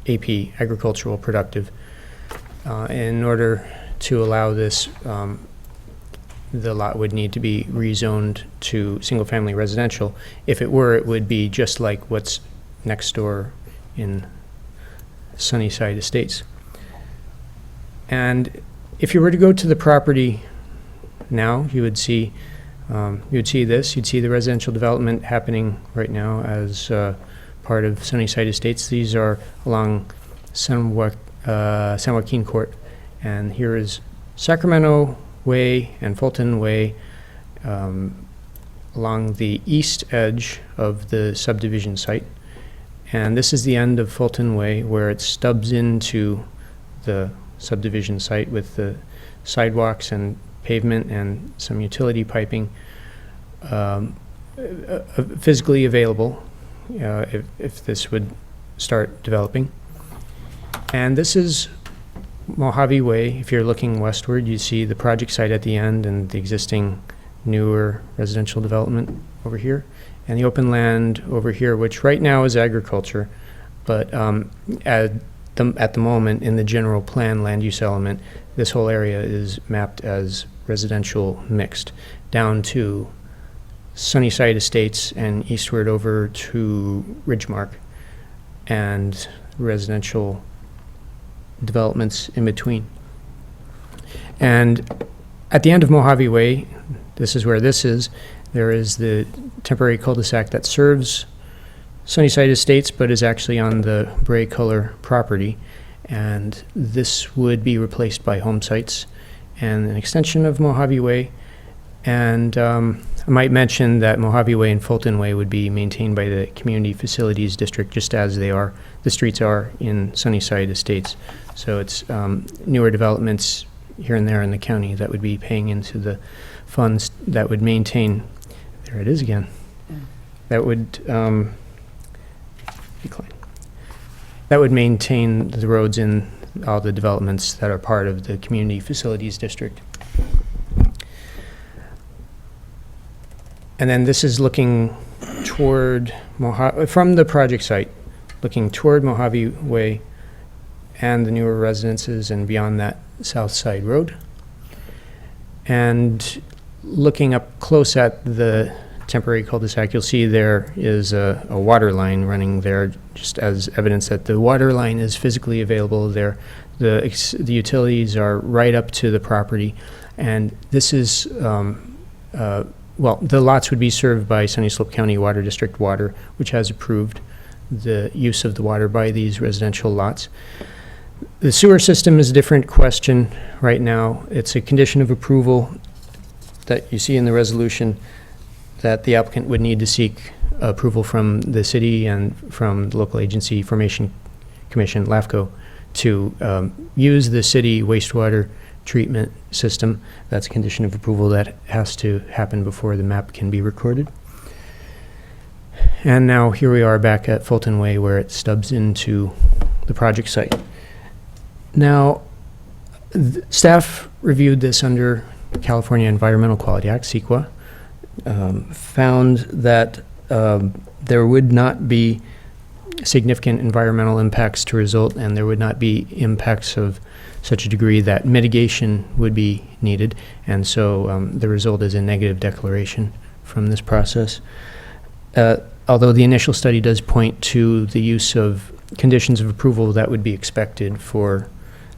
AP, agricultural productive. In order to allow this, the lot would need to be rezoned to single-family residential. If it were, it would be just like what's next door in Sunnyside Estates. And if you were to go to the property now, you would see this. You'd see the residential development happening right now as part of Sunnyside Estates. These are along San Joaquin Court, and here is Sacramento Way and Fulton Way along the east edge of the subdivision site. And this is the end of Fulton Way, where it stubs into the subdivision site with the sidewalks and pavement and some utility piping physically available if this would start developing. And this is Mojave Way. If you're looking westward, you see the project site at the end and the existing newer residential development over here, and the open land over here, which right now is agriculture, but at the moment in the general plan land use element, this whole area is mapped as residential mixed down to Sunnyside Estates and eastward over to Ridgemark, and residential developments in between. And at the end of Mojave Way, this is where this is, there is the temporary cul-de-sac that serves Sunnyside Estates but is actually on the Bray Color property, and this would be replaced by home sites and an extension of Mojave Way. And I might mention that Mojave Way and Fulton Way would be maintained by the Community Facilities District, just as the streets are in Sunnyside Estates. So it's newer developments here and there in the county that would be paying into the funds that would maintain, there it is again, that would decline. That would maintain the roads in all the developments that are part of the Community Facilities District. And then this is looking toward from the project site, looking toward Mojave Way and the newer residences and beyond that South Side Road. And looking up close at the temporary cul-de-sac, you'll see there is a water line running there, just as evidence that the water line is physically available there. The utilities are right up to the property, and this is well, the lots would be served by Sunny Slope County Water District Water, which has approved the use of the water by these residential lots. The sewer system is a different question right now. It's a condition of approval that you see in the resolution that the applicant would need to seek approval from the city and from the local agency formation commission, LAFCO, to use the city wastewater treatment system. That's a condition of approval that has to happen before the map can be recorded. And now here we are back at Fulton Way, where it stubs into the project site. Now, staff reviewed this under California Environmental Quality Act, CEQA, found that there would not be significant environmental impacts to result, and there would not be impacts of such a degree that mitigation would be needed, and so the result is a negative declaration from this process. Although the initial study does point to the use of conditions of approval that would be expected for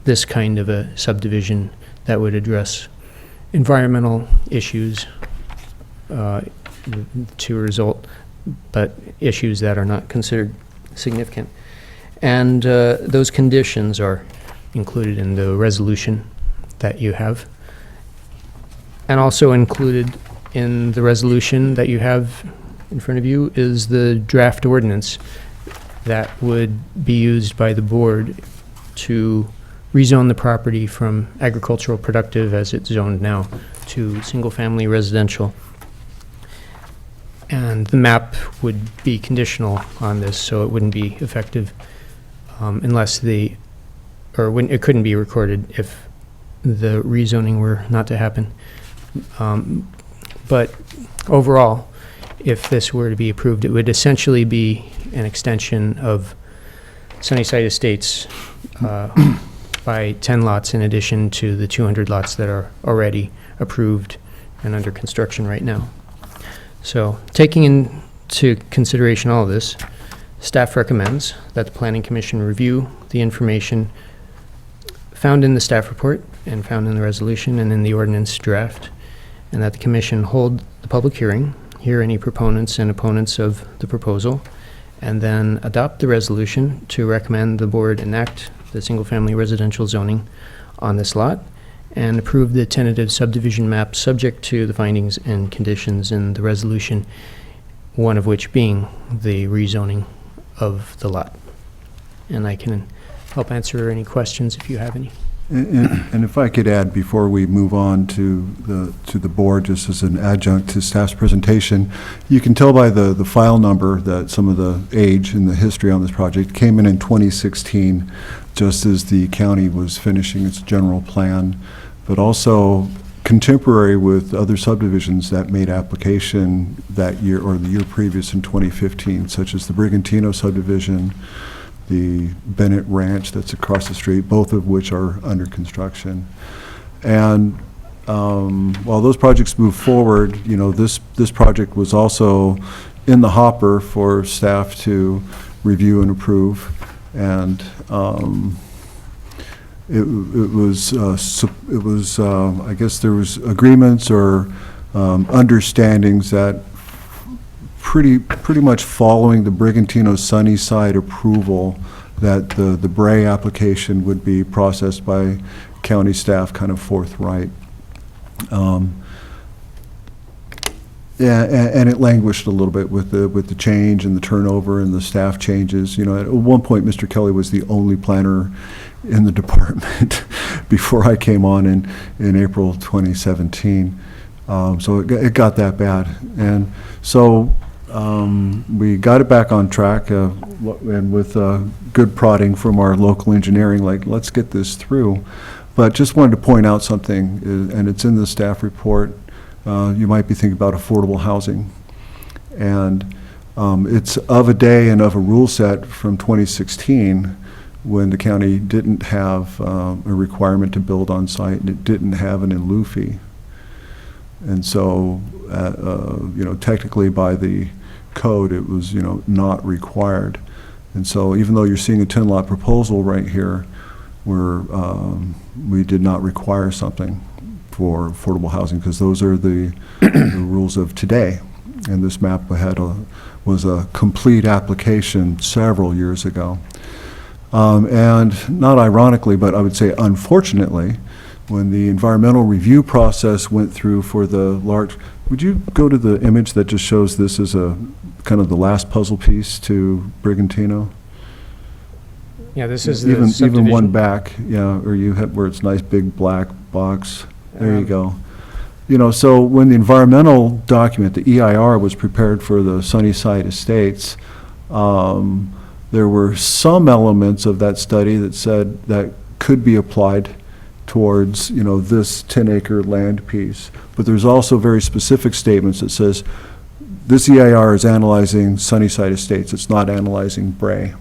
this kind of a subdivision that would address environmental issues to result, but issues that are not considered significant. And those conditions are included in the resolution that you have. And also included in the resolution that you have in front of you is the draft ordinance that would be used by the board to rezone the property from agricultural productive, as it's zoned now, to single-family residential. And the map would be conditional on this, so it wouldn't be effective unless it couldn't be recorded if the rezoning were not to happen. But overall, if this were to be approved, it would essentially be an extension of Sunnyside Estates by 10 lots in addition to the 200 lots that are already approved and under construction right now. So taking into consideration all of this, staff recommends that the Planning Commission review the information found in the staff report and found in the resolution and in the ordinance draft, and that the Commission hold the public hearing, hear any proponents and opponents of the proposal, and then adopt the resolution to recommend the board enact the single-family residential zoning on this lot and approve the tentative subdivision map subject to the findings and conditions in the resolution, one of which being the rezoning of the lot. And I can help answer any questions if you have any. And if I could add, before we move on to the board, just as an adjunct to staff's presentation, you can tell by the file number that some of the age and the history on this project came in 2016, just as the county was finishing its general plan, but also contemporary with other subdivisions that made application that year or the year previous in 2015, such as the Brigantino subdivision, the Bennett Ranch that's across the street, both of which are under construction. And while those projects move forward, you know, this project was also in the hopper for staff to review and approve. And it was I guess there was agreements or understandings that pretty much following the Brigantino Sunnyside approval, that the Bray application would be processed by county staff kind of forthright. Yeah, and it languished a little bit with the change and the turnover and the staff changes. You know, at one point, Mr. Kelly was the only planner in the department before I came on in April 2017. So it got that bad, and so we got it back on track, and with good prodding from our local engineering, like, let's get this through. But just wanted to point out something, and it's in the staff report. You might be thinking about affordable housing. And it's of a day and of a rule set from 2016 when the county didn't have a requirement to build on site, and it didn't have an in lieu fee. And so, you know, technically by the code, it was, you know, not required. And so even though you're seeing a 10-lot proposal right here, where we did not require something for affordable housing, because those are the rules of today. And this map was a complete application several years ago. And not ironically, but I would say unfortunately, when the environmental review process went through for the large, would you go to the image that just shows this as a kind of the last puzzle piece to Brigantino? Yeah, this is the even subdivision. one back, yeah, or you have where it's nice big black box. There you go. You know, so when the environmental document, the EIR, was prepared for the Sunnyside Estates, there were some elements of that study that said that could be applied towards, you know, this 10-acre land piece. But there's also very specific statements that says this EIR is analyzing Sunnyside Estates. It's not analyzing Bray.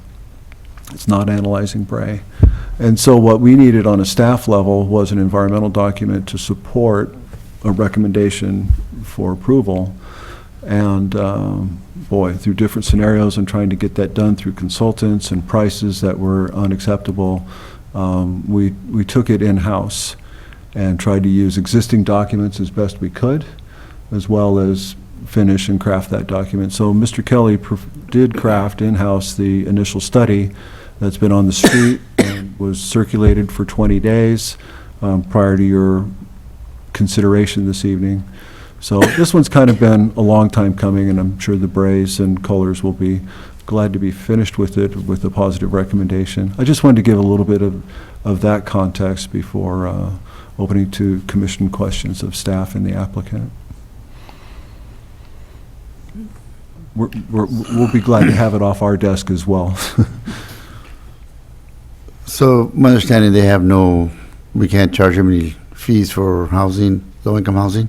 It's not analyzing Bray. And so what we needed on a staff level was an environmental document to support a recommendation for approval. And boy, through different scenarios and trying to get that done through consultants and prices that were unacceptable, we took it in-house and tried to use existing documents as best we could, as well as finish and craft that document. So Mr. Kelly did craft in-house the initial study that's been on the street and was circulated for 20 days prior to your consideration this evening. So this one's kind of been a long time coming, and I'm sure the Brays and Colors will be glad to be finished with it with a positive recommendation. I just wanted to give a little bit of that context before opening to commission questions of staff and the applicant. We'll be glad to have it off our desk as well. So my understanding, they have we can't charge them any fees for housing, low-income housing?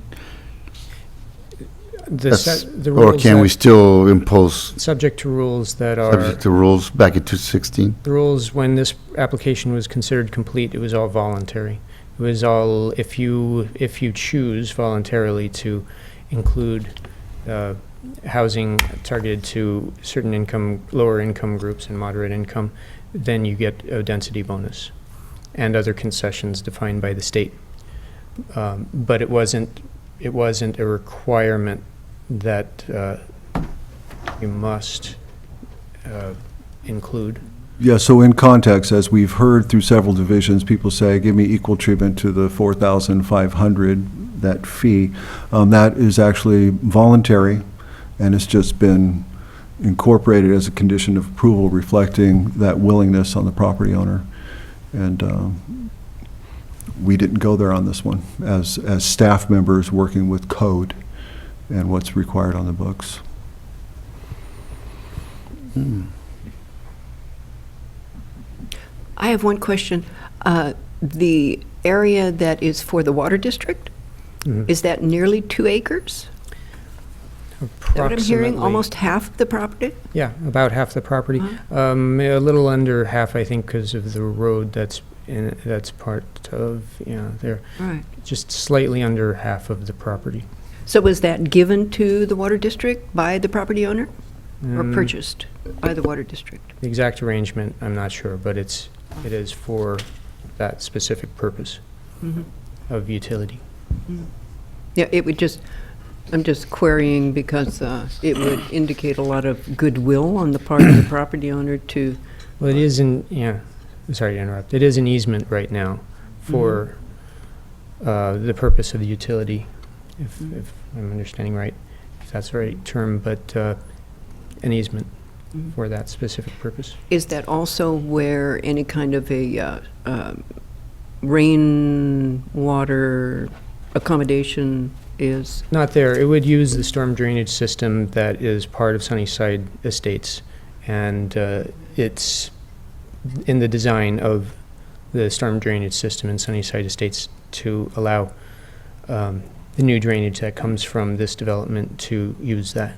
The Or rules can we that, still impose subject to rules that are, subject to rules back in 2016? the rules when this application was considered complete, it was all voluntary. It was all, if you choose voluntarily to include housing targeted to certain income, lower income groups and moderate income, then you get a density bonus and other concessions defined by the state. But it wasn't a requirement that you must include. Yeah, so in context, as we've heard through several divisions, people say, give me equal treatment to the 4,500, that fee. That is actually voluntary, and it's just been incorporated as a condition of approval, reflecting that willingness on the property owner. And we didn't go there on this one, as staff members working with code and what's required on the books. I have one question. The area that is for the water district, is that nearly 2 acres? Is that what I'm hearing? Approximately. Almost half the property? Yeah, about half the property. A little under half, I think, because of the road that's part of, there. Right. Just slightly under half of the property. So was that given to the water district by the property owner or purchased by the water district? The exact arrangement, I'm not sure, but it is for that specific purpose of utility. Yeah, it would just, I'm just querying because it would indicate a lot of goodwill on the part of the property owner to, Well, it is sorry to interrupt. It is an easement right now for the purpose of the utility, if I'm understanding right, if that's the right term, but an easement for that specific purpose. is that also where any kind of a rainwater accommodation is? Not there. It would use the storm drainage system that is part of Sunnyside Estates, and it's in the design of the storm drainage system in Sunnyside Estates to allow the new drainage that comes from this development to use that.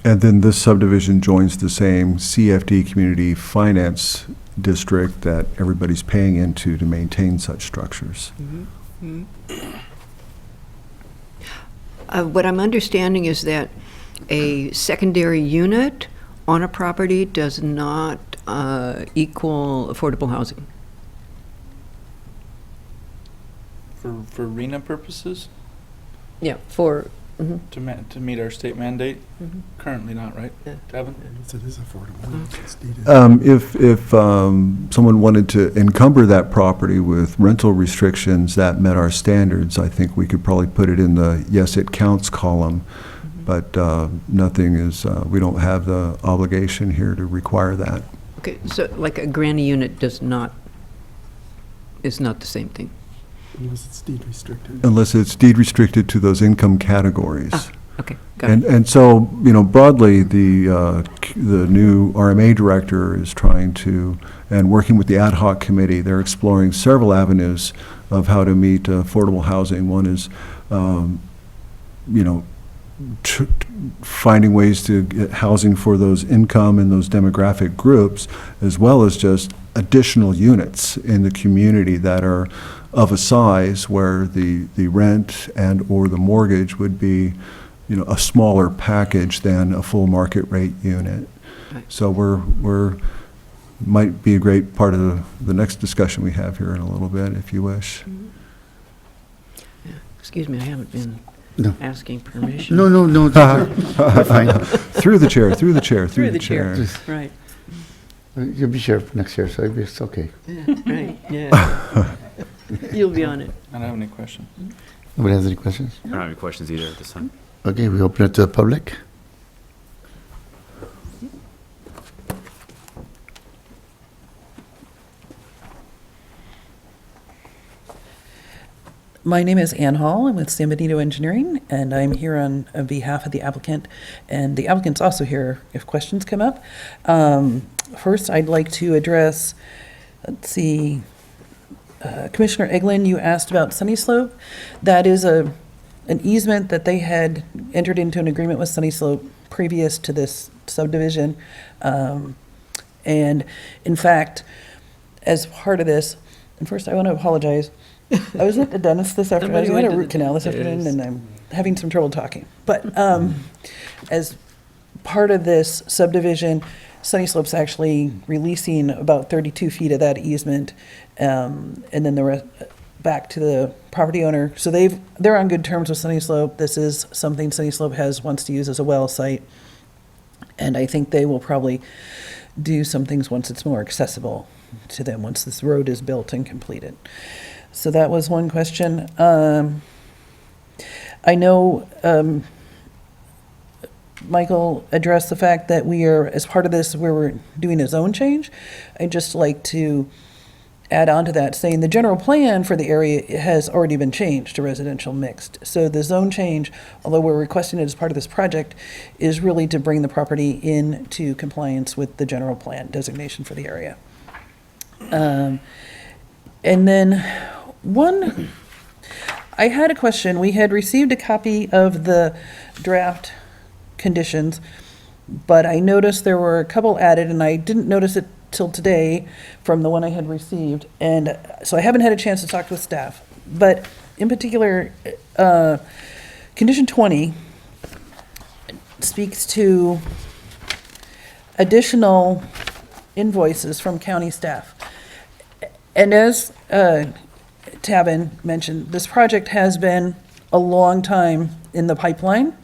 And then this subdivision joins the same CFD Community Finance District that everybody's paying into to maintain such structures. What I'm understanding is that a secondary unit on a property does not equal affordable housing. For RENA purposes, Yeah, for, to meet our state mandate? Currently not, right, Yeah. Devin? It is affordable. It's needed. If someone wanted to encumber that property with rental restrictions that met our standards, I think we could probably put it in the yes, it counts column. But nothing is, we don't have the obligation here to require that. okay, so like a granny unit is not the same thing. Unless it's deed restricted. Unless it's deed restricted to those income categories. Okay, got it. And so, broadly, the new RMA director is trying to, and working with the ad hoc committee, they're exploring several avenues of how to meet affordable housing. One is, finding ways to get housing for those income and those demographic groups, as well as just additional units in the community that are of a size where the rent and or the mortgage would be, a smaller package than a full market rate unit. Right. So might be a great part of the next discussion we have here in a little bit, if you wish. Yeah. Excuse me, I haven't been No. asking permission. No, you're fine. Through the chair, through the chair, Through the chair. Just- Right, You'll be sheriff next year, so it's okay. yeah, right, yeah. You'll be on it. I don't have any questions. Nobody has any questions? I don't have any questions either at this time. Okay, we open it to the public. My name is Ann Hall. I'm with Benito Engineering, and I'm here on behalf of the applicant. And the applicant's also here if questions come up. First, I'd like to address, Commissioner Eglin, you asked about Sunny Slope. That is a an easement that they had entered into an agreement with Sunny Slope previous to this subdivision. And in fact, as part of this, and first I want to apologize. I was at the dentist this afternoon. I was Somebody at a went to root the canal this afternoon, and I'm having some trouble talking. But as part of this subdivision, Sunny Slope's actually releasing about 32 feet of that easement, and then the rest back to the property owner. So they're on good terms with Sunny Slope. This is something Sunny Slope wants to use as a well site, and I think they will probably do some things once it's more accessible to them, once this road is built and completed. So that was one question. I know Michael addressed the fact that we are, as part of this, where we're doing a zone change. I'd just like to add on to that, saying the general plan for the area has already been changed to residential mixed. So the zone change, although we're requesting it as part of this project, is really to bring the property into compliance with the general plan designation for the area. And then I had a question. We had received a copy of the draft conditions, but I noticed there were a couple added, and I didn't notice it till today from the one I had received. And so I haven't had a chance to talk with staff. But in particular, condition 20 speaks to additional invoices from county staff. And as Tabin mentioned, this project has been a long time in the pipeline.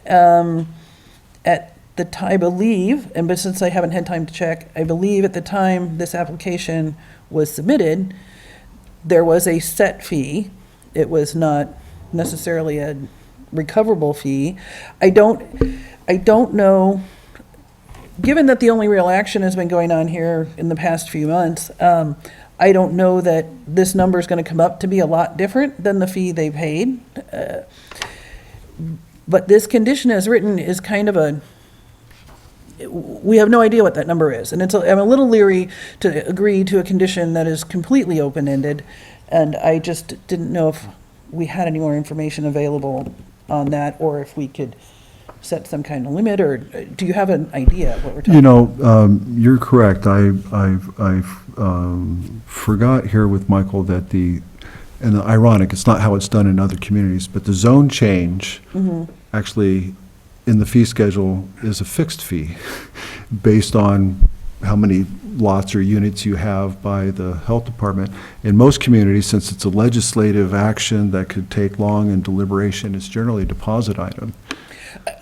At the time, I believe, but since I haven't had time to check, I believe at the time this application was submitted, there was a set fee. It was not necessarily a recoverable fee. I don't know, given that the only real action has been going on here in the past few months, I don't know that this number is going to come up to be a lot different than the fee they paid. But this condition as written is kind of we have no idea what that number is. And I'm a little leery to agree to a condition that is completely open-ended. And I just didn't know if we had any more information available on that, or if we could set some kind of limit, or do you have an idea of what we're talking about? You're correct. I forgot here with Michael that and ironic, it's not how it's done in other communities, but the zone change actually in the fee schedule is a fixed fee based on how many lots or units you have by the health department. In most communities, since it's a legislative action that could take long and deliberation, it's generally a deposit item.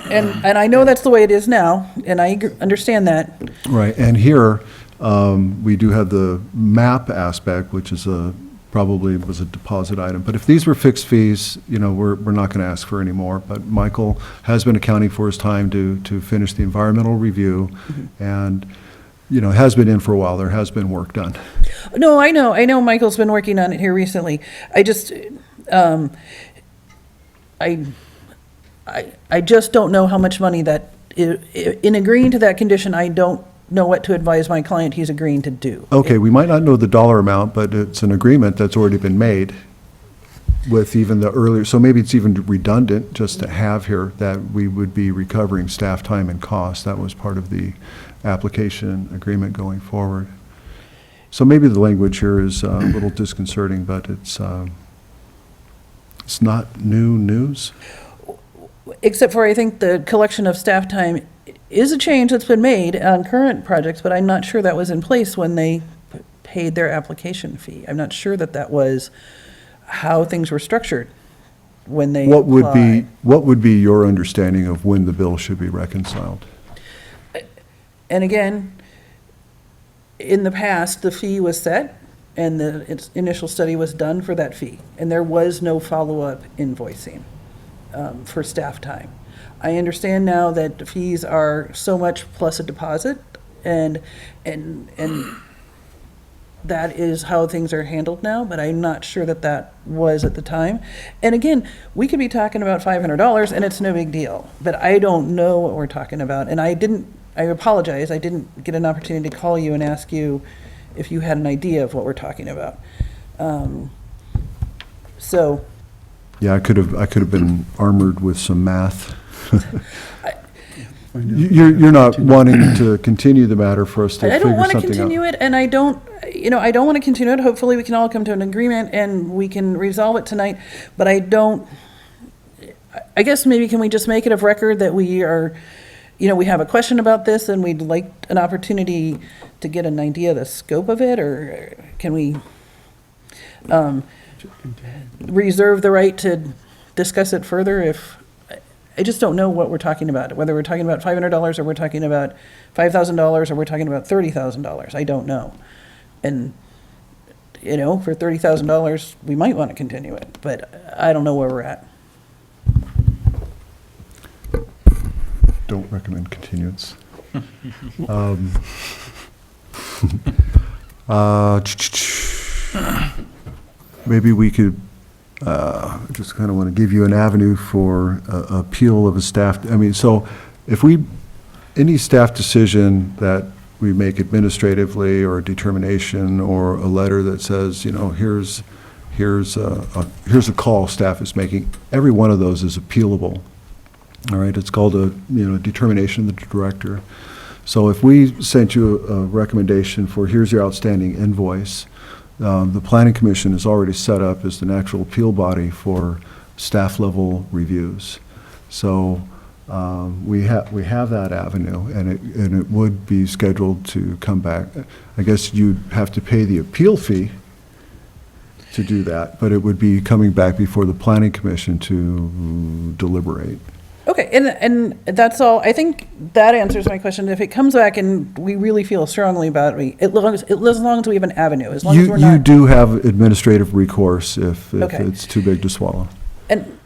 And I know that's the way it is now, and I understand that. Right, and here, we do have the map aspect, which is probably was a deposit item. But if these were fixed fees, we're not going to ask for any more. But Michael has been accounting for his time to finish the environmental review, and, has been in for a while. There has been work done. No, I know Michael's been working on it here recently. I just, I just don't know how much money that, in agreeing to that condition, I don't know what to advise my client he's agreeing to do. Okay, we might not know the dollar amount, but it's an agreement that's already been made with even the earlier, so maybe it's even redundant just to have here that we would be recovering staff time and cost. That was part of the application agreement going forward. So maybe the language here is a little disconcerting, but it's not new news. Except for, I think, the collection of staff time is a change that's been made on current projects, but I'm not sure that was in place when they paid their application fee. I'm not sure that was how things were structured when they What applied. would be your understanding of when the bill should be reconciled? And again, in the past, the fee was set, and its initial study was done for that fee, and there was no follow-up invoicing for staff time. I understand now that the fees are so much plus a deposit, and that is how things are handled now, but I'm not sure that was at the time. And again, we could be talking about $500 and it's no big deal, but I don't know what we're talking about. And I apologize, I didn't get an opportunity to call you and ask you if you had an idea of what we're talking about. So Yeah, I could have been armored with some math. You're not wanting to continue the matter for us to I figure don't want to something out? continue it, and I don't want to continue it. Hopefully, we can all come to an agreement and we can resolve it tonight, but I guess maybe can we just make it of record that we are, we have a question about this and we'd like an opportunity to get an idea of the scope of it, or can we reserve the right to discuss it further if, I just don't know what we're talking about, whether we're talking about $500 or we're talking about $5,000 or we're talking about $30,000. I don't know. And, for $30,000, we might want to continue it, but I don't know where we're at. Don't recommend continuance. Maybe we could, just kind of want to give you an avenue for appeal of a staff, so if any staff decision that we make administratively, or a determination, or a letter that says, here's a call staff is making, every one of those is appealable. All right, it's called a determination of the director. So if we sent you a recommendation for here's your outstanding invoice, the Planning Commission is already set up as the natural appeal body for staff level reviews. So we have that avenue, and it would be scheduled to come back. I guess you'd have to pay the appeal fee to do that, but it would be coming back before the Planning Commission to deliberate. Okay, and that's all. I think that answers my question. If it comes back and we really feel strongly about it, as long as we have an avenue, as long as we're not. You do have administrative recourse if Okay. it's too big to swallow. And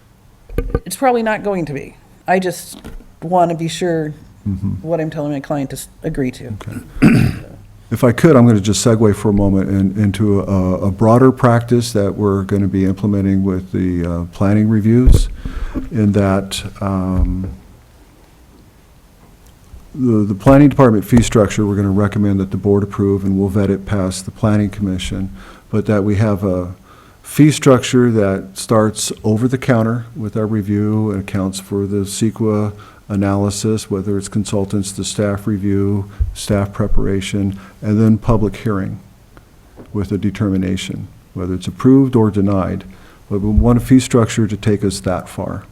it's probably not going to be. I just want to be sure what I'm telling my client to agree to. If I could, I'm going to just segue for a moment into a broader practice that we're going to be implementing with the planning reviews, in that the planning department fee structure, we're going to recommend that the board approve, and we'll vet it past the planning commission, but that we have a fee structure that starts over the counter with our review and accounts for the CEQA analysis, whether it's consultants, the staff review, staff preparation, and then public hearing with a determination, whether it's approved or denied. But we want a fee structure to take us that far.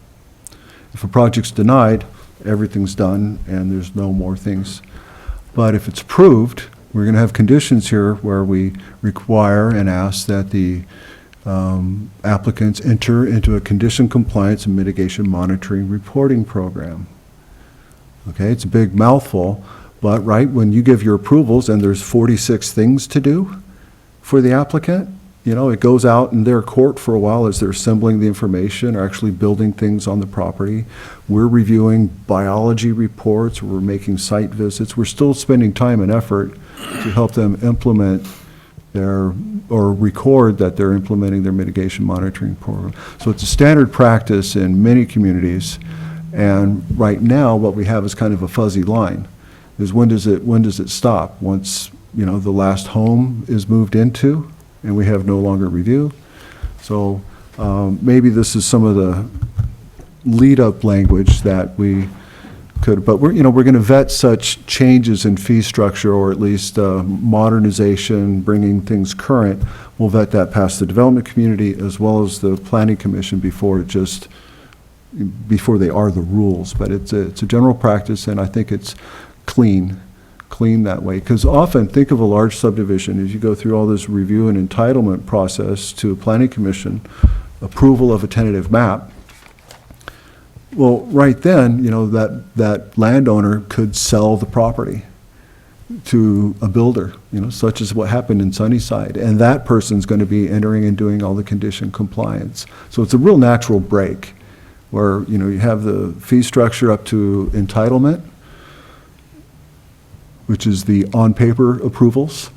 If a project's denied, everything's done and there's no more things. But if it's approved, we're going to have conditions here where we require and ask that the applicants enter into a condition compliance and mitigation monitoring reporting program. Okay, it's a big mouthful, but right when you give your approvals and there's 46 things to do for the applicant, it goes out in their court for a while as they're assembling the information, or actually building things on the property. We're reviewing biology reports, we're making site visits, we're still spending time and effort to help them implement or record that they're implementing their mitigation monitoring program. So it's a standard practice in many communities, and right now what we have is kind of a fuzzy line. Is when does it stop? Once the last home is moved into and we have no longer review. So maybe this is some of the lead-up language that we could, but we're going to vet such changes in fee structure, or at least modernization, bringing things current. We'll vet that past the development community as well as the planning commission before they are the rules. But it's a general practice, and I think it's clean that way. Because often, think of a large subdivision, as you go through all this review and entitlement process to a planning commission, approval of a tentative map. Well, right then, that landowner could sell the property to a builder, such as what happened in Sunnyside, and that person's going to be entering and doing all the condition compliance. So it's a real natural break where, you have the fee structure up to entitlement, which is the on-paper approvals,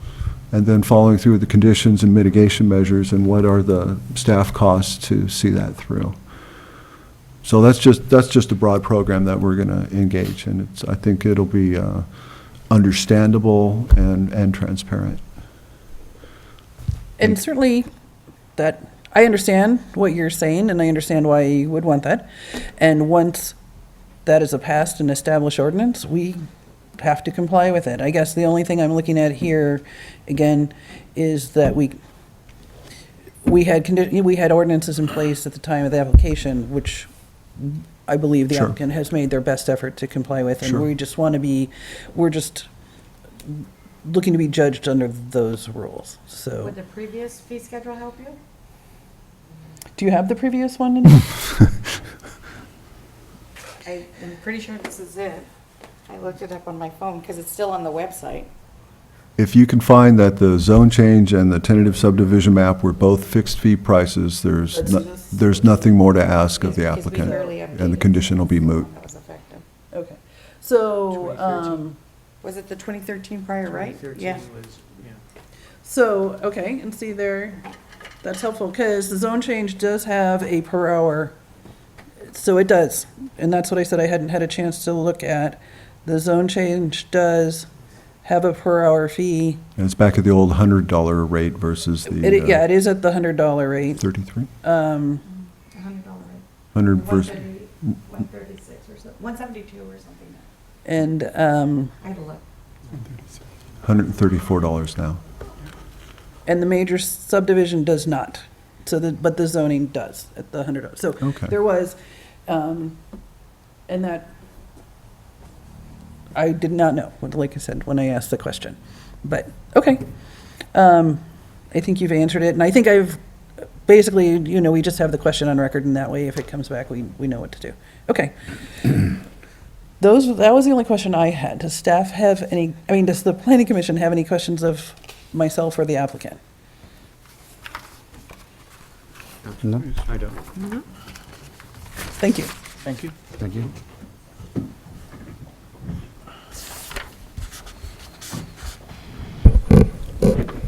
and then following through the conditions and mitigation measures and what are the staff costs to see that through. So that's just a broad program that we're going to engage, and I think it'll be understandable and transparent. And certainly that I understand what you're saying, and I understand why you would want that. And once that is a passed and established ordinance, we have to comply with it. I guess the only thing I'm looking at here, again, is that we had ordinances in place at the time of the application, which I believe the Sure. applicant has made their best effort to comply with. And Sure. we're just looking to be judged under those rules, so. Would the previous fee schedule help you? Do you have the previous one? in- I am pretty sure this is it. I looked it up on my phone because it's still on the website. If you can find that the zone change and the tentative subdivision map were both fixed fee prices, there's nothing more to ask of the Because we applicant, barely and the updated condition will be moot. That was effective. Okay, so, Was it the 2013 prior, right? 2013 Yeah. was, yeah. so, okay, and see there, that's helpful, because the zone change does have a per hour, so it does, and that's what I said I hadn't had a chance to look at. The zone change does have a per hour fee. And it's back at the old $100 rate versus the Yeah, it is at the $100 rate. 33? $100 rate. 100 versus, 136 or so, 172 or something. And, I had to look. $134 now. and the major subdivision does not, but the zoning does at the $100. So Okay. there was, and that, I did not know, like I said, when I asked the question. But, okay. I think you've answered it, and I think basically, we just have the question on record, and that way, if it comes back, we know what to do. Okay. That was the only question I had. Does staff have any, does the planning commission have any questions of myself or the applicant? No? I don't. Thank you. Thank you. Thank you.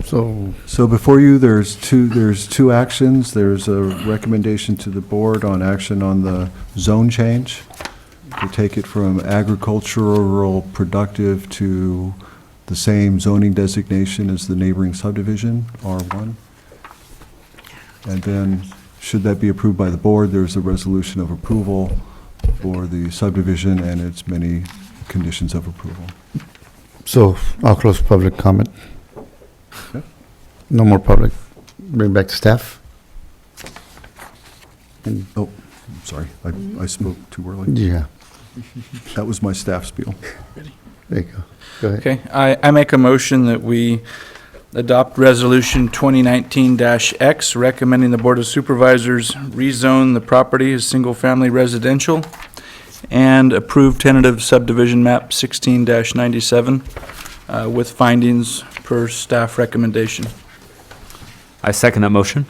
So before you, there's two actions. There's a recommendation to the board on action on the zone change to take it from agricultural productive to the same zoning designation as the neighboring subdivision, R1. And then, should that be approved by the board, there's a resolution of approval for the subdivision and its many conditions of approval. So I'll close public comment. Okay. No more public. Bring back to staff. And, Oh, I'm sorry, I spoke too early. yeah, That was my staff spiel. there you go. Go ahead. Okay, I make a motion that we adopt Resolution 2019-X, recommending the Board of Supervisors rezone the property as single-family residential and approve tentative subdivision map 16-97 with findings per staff recommendation. I second that motion.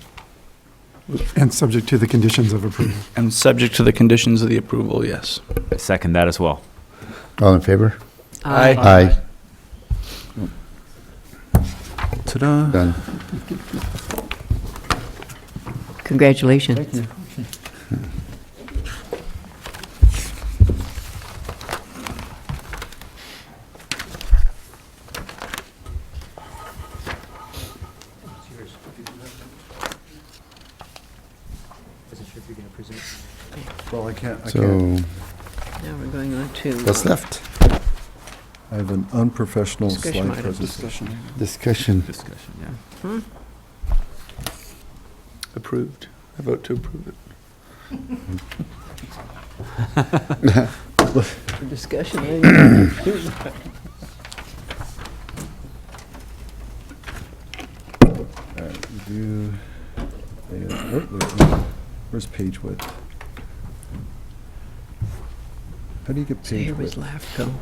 And subject to the conditions of approval. And subject to the conditions of the approval, yes. I second that as well. All in favor? Aye. Aye. Ta-da. Done. Congratulations. Wasn't sure if you're going to present. Well, I can't. So Now we're going on to what's left? I have an unprofessional Discussion slide items. presentation. Discussion. Discussion, yeah. Approved. I vote to approve it. for discussion. All right, review. Where's page width? How do you get So page here was width? LAFCO.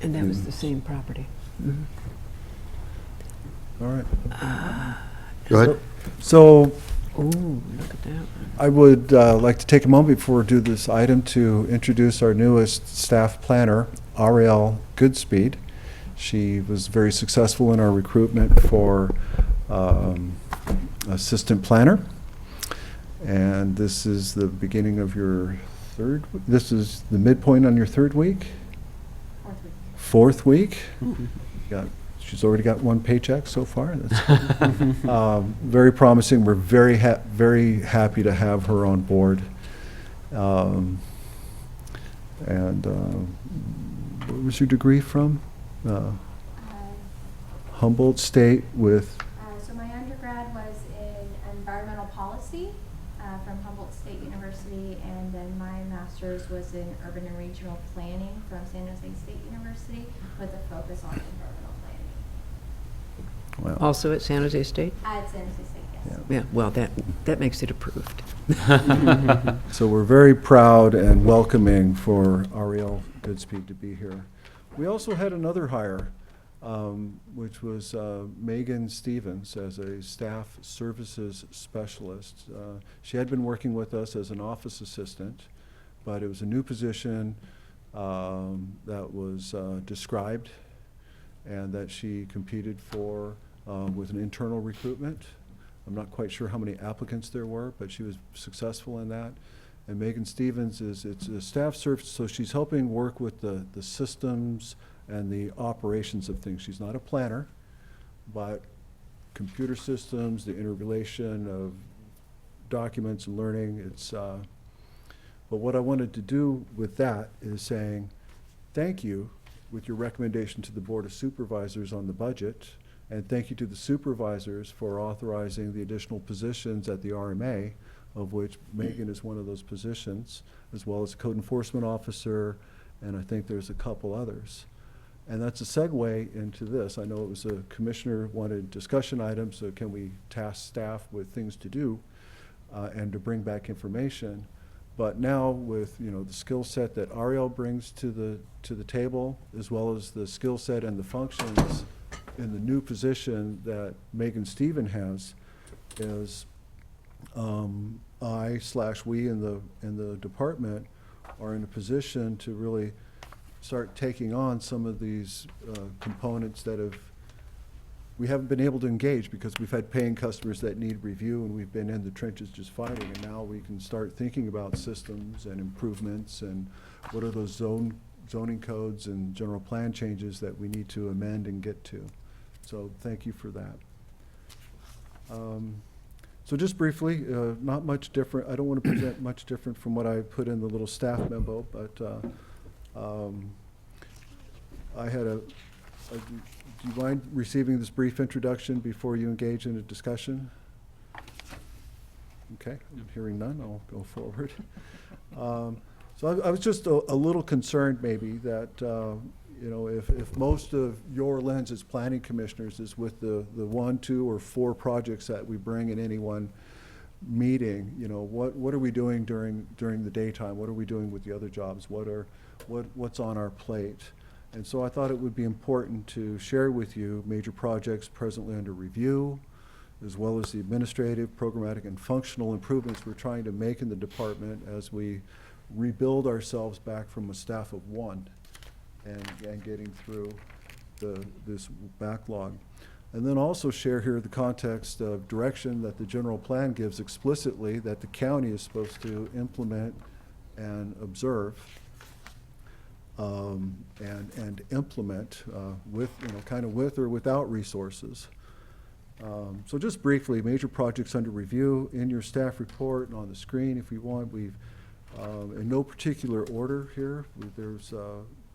And that was the same property. All right. Go ahead. Ooh, So look at that. I would like to take a moment before we do this item to introduce our newest staff planner, Ariel Goodspeed. She was very successful in our recruitment for assistant planner. And this is the beginning of your this is the midpoint on your third week? Fourth week. You got She's already got one paycheck so far. That's very promising. We're very happy to have her on board. Where was your degree from? Humboldt State with, So my undergrad was in environmental policy from Humboldt State University, and then my master's was in urban and regional planning from San Jose State University with a focus on environmental planning. well, Also at San Jose State? At San Jose State, yes. Yeah, well, that makes it approved. so we're very proud and welcoming for Ariel Goodspeed to be here. We also had another hire, which was Megan Stevens as a staff services specialist. She had been working with us as an office assistant, but it was a new position that was described and that she competed for with an internal recruitment. I'm not quite sure how many applicants there were, but she was successful in that. And Megan Stevens it's a staff service, so she's helping work with the systems and the operations of things. She's not a planner, but computer systems, the interrelation of documents and learning, but what I wanted to do with that is saying thank you with your recommendation to the Board of Supervisors on the budget, and thank you to the supervisors for authorizing the additional positions at the RMA, of which Megan is one of those positions, as well as code enforcement officer, and I think there's a couple others. And that's a segue into this. I know it was a commissioner wanted discussion items, so can we task staff with things to do and to bring back information. But now with the skill set that Ariel brings to the table, as well as the skill set and the functions in the new position that Megan Stephen has, is we in the department are in a position to really start taking on some of these components that we haven't been able to engage because we've had paying customers that need review and we've been in the trenches just fighting, and now we can start thinking about systems and improvements and what are those zoning codes and general plan changes that we need to amend and get to. So thank you for that. So just briefly, not much different. I don't want to present much different from what I put in the little staff memo, but I had do you mind receiving this brief introduction before you engage in a discussion? Okay, I'm hearing none, I'll go forward. So I was just a little concerned maybe that, if most of your lens as planning commissioners is with the 1, 2, or 4 projects that we bring in any one meeting, what are we doing during the daytime? What are we doing with the other jobs? What's on our plate? And so I thought it would be important to share with you major projects presently under review, as well as the administrative, programmatic, and functional improvements we're trying to make in the department as we rebuild ourselves back from a staff of 1 and getting through this backlog. And then also share here the context of direction that the general plan gives explicitly that the county is supposed to implement and observe and implement with or without resources. So just briefly, major projects under review in your staff report and on the screen if you want. We've, in no particular order here, there's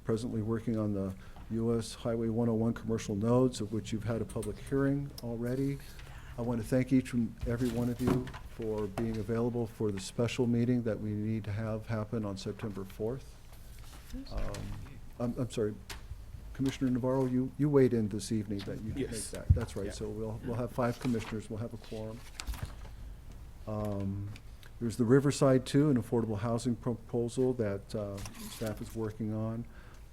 presently working on the US Highway 101 commercial nodes, of which you've had a public hearing already. I want to thank each and every one of you for being available for the special meeting that we need to have happen on September 4th. I'm sorry, Commissioner Navarro, you weighed in this evening that you can make that. That's right. Yeah. So we'll have 5 commissioners. We'll have a quorum. There's the Riverside 2, an affordable housing proposal that staff is working on.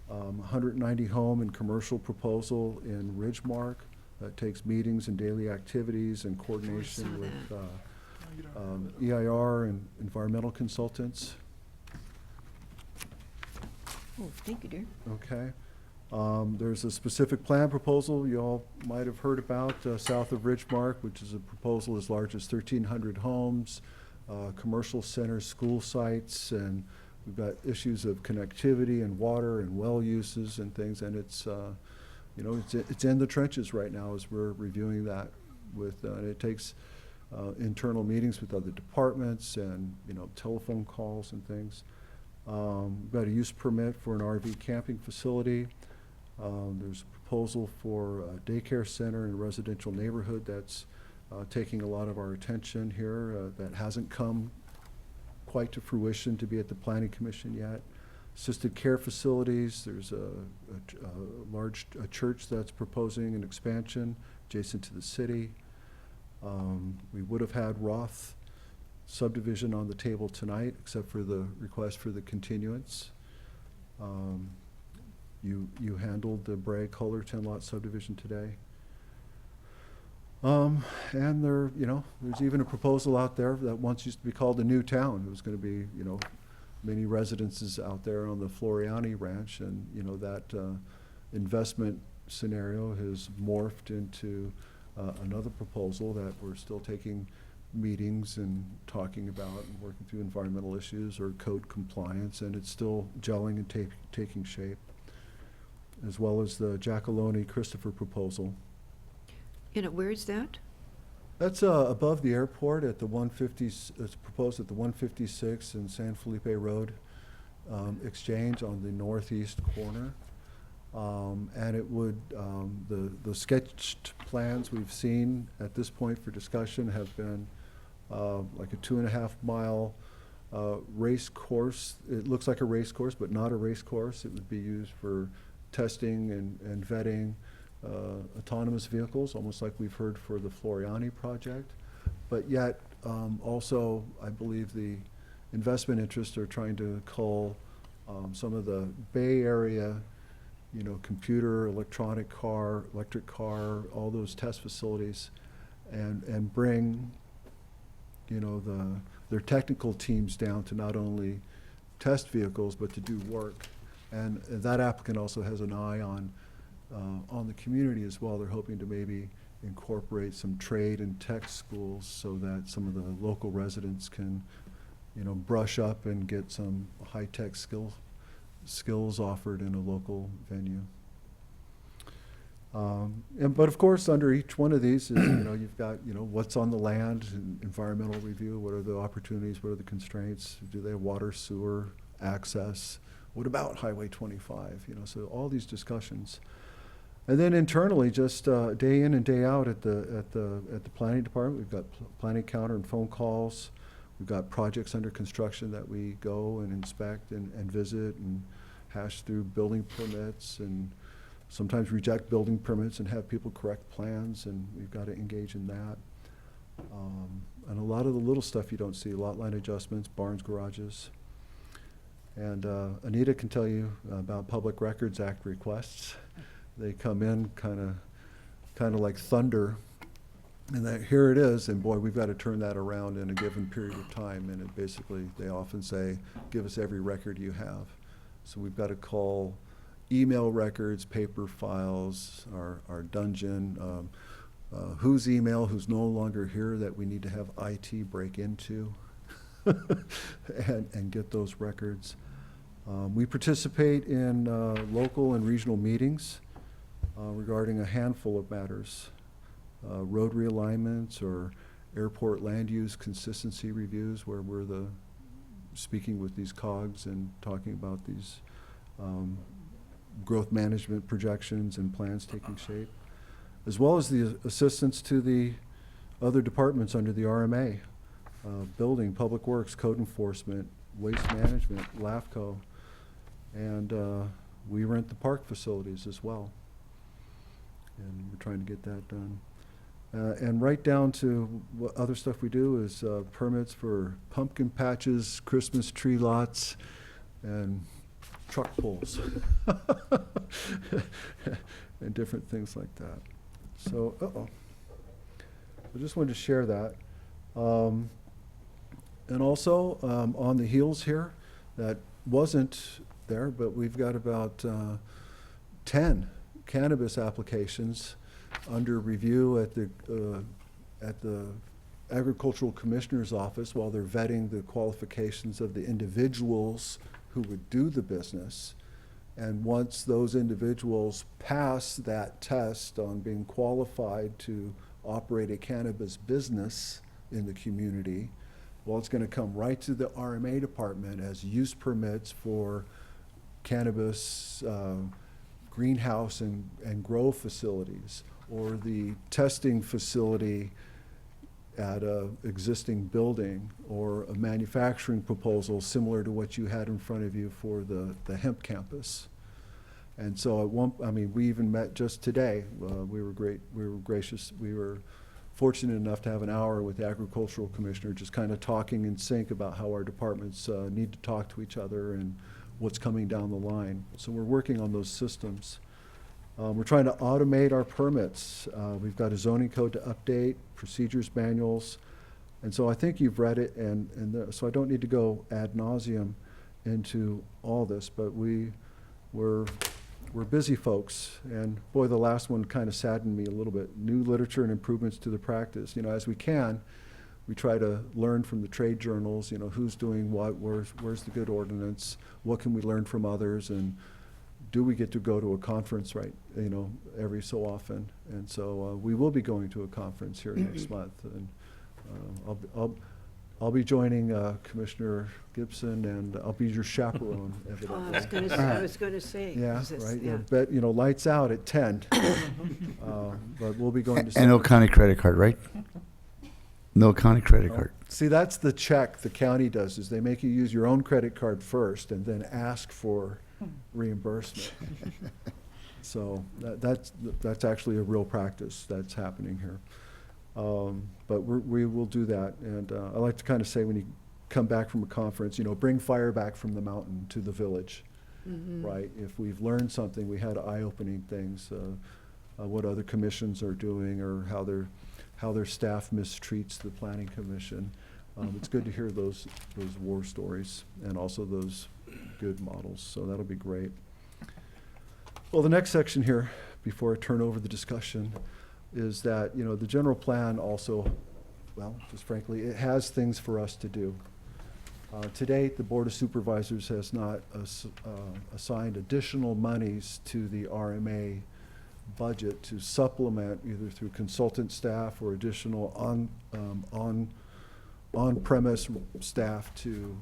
190 home and commercial proposal in Ridgemark that takes meetings and daily activities and coordination with EIR and environmental consultants. Oh, thank you, dear. Okay. There's a specific plan proposal you all might have heard about south of Ridgemark, which is a proposal as large as 1,300 homes, commercial centers, school sites, and we've got issues of connectivity and water and well uses and things, and it's it's in the trenches right now as we're reviewing that with, and it takes internal meetings with other departments and, telephone calls and things. We've got a use permit for an RV camping facility. There's a proposal for a daycare center in a residential neighborhood that's taking a lot of our attention here, that hasn't come quite to fruition to be at the Planning Commission yet. Assisted care facilities, there's a large church that's proposing an expansion adjacent to the city. We would have had Roth subdivision on the table tonight, except for the request for the continuance. You handled the Bragg Color 10-lot subdivision today. And there's even a proposal out there that once used to be called a new town. It was going to be, many residences out there on the Floriani Ranch, and, that investment scenario has morphed into another proposal that we're still taking meetings and talking about and working through environmental issues or code compliance, and it's still gelling and taking shape, as well as the Jackalone Christopher proposal. Where is that? That's above the airport at the 150, it's proposed at the 156 and San Felipe Road exchange on the northeast corner. And it would, the sketched plans we've seen at this point for discussion have been like a 2.5 mile race course. It looks like a race course, but not a race course. It would be used for testing and vetting autonomous vehicles, almost like we've heard for the Floriani project. But yet, also, I believe the investment interests are trying to cull some of the Bay Area, computer, electric car, all those test facilities, and bring, their technical teams down to not only test vehicles, but to do work. And that applicant also has an eye on the community as well. They're hoping to maybe incorporate some trade and tech schools so that some of the local residents can, brush up and get some high-tech skills offered in a local venue. But of course, under each one of these is, you've got, what's on the land, and environmental review, what are the opportunities, what are the constraints, do they have water, sewer, access, what about Highway 25, so all these discussions. And then internally, just day in and day out at the planning department, we've got planning counter and phone calls. We've got projects under construction that we go and inspect and visit and hash through building permits, and sometimes reject building permits and have people correct plans, and we've got to engage in that. And a lot of the little stuff you don't see, lot line adjustments, barns, garages. And Anita can tell you about Public Records Act requests. They come in kind of like thunder, and that here it is, and boy, we've got to turn that around in a given period of time. And it basically, they often say, give us every record you have. So we've got to call email records, paper files, our dungeon, whose email, who's no longer here that we need to have IT break into and get those records. We participate in local and regional meetings regarding a handful of matters, road realignments or airport land use consistency reviews, where we're speaking with these COGs and talking about these growth management projections and plans taking shape, as well as the assistance to the other departments under the RMA, building, public works, code enforcement, waste management, LAFCO, and we rent the park facilities as well. And we're trying to get that done. And right down to what other stuff we do is permits for pumpkin patches, Christmas tree lots, and truck pulls, and different things like that. So, I just wanted to share that. And also, on the heels here, that wasn't there, but we've got about 10 cannabis applications under review at the Agricultural Commissioner's Office while they're vetting the qualifications of the individuals who would do the business. And once those individuals pass that test on being qualified to operate a cannabis business in the community, well, it's going to come right to the RMA department as use permits for cannabis greenhouse and grow facilities, or the testing facility at a existing building, or a manufacturing proposal similar to what you had in front of you for the hemp campus. And so we even met just today. We were gracious. We were fortunate enough to have an hour with the agricultural commissioner, just kind of talking in sync about how our departments need to talk to each other and what's coming down the line. So we're working on those systems. We're trying to automate our permits. We've got a zoning code to update, procedures manuals. And so I think you've read it, so I don't need to go ad nauseum into all this, but we're busy folks. And boy, the last one kind of saddened me a little bit. New literature and improvements to the practice. As we can, we try to learn from the trade journals, who's doing what, where's the good ordinance, what can we learn from others, and do we get to go to a conference, right, every so often. And so we will be going to a conference here next month. And I'll be joining Commissioner Gibson, and I'll be your chaperone, evidently. I was going to say. Yeah, is this- right. yeah. Bet, lights out at 10. But we'll be going to. And no county credit card, right? No county credit card. See, that's the check the county does, is they make you use your own credit card first and then ask for reimbursement. So that's actually a real practice that's happening here. But we will do that. And I like to kind of say, when you come back from a conference, bring fire back from the mountain to the village, right? If we've learned something, we had eye-opening things, what other commissions are doing, or how their staff mistreats the planning commission. It's good to hear those war stories and also those good models. So that'll be great. Well, the next section here, before I turn over the discussion, is that, the general plan also, well, just frankly, it has things for us to do. To date, the Board of Supervisors has not assigned additional monies to the RMA budget to supplement, either through consultant staff or additional on-premise staff, to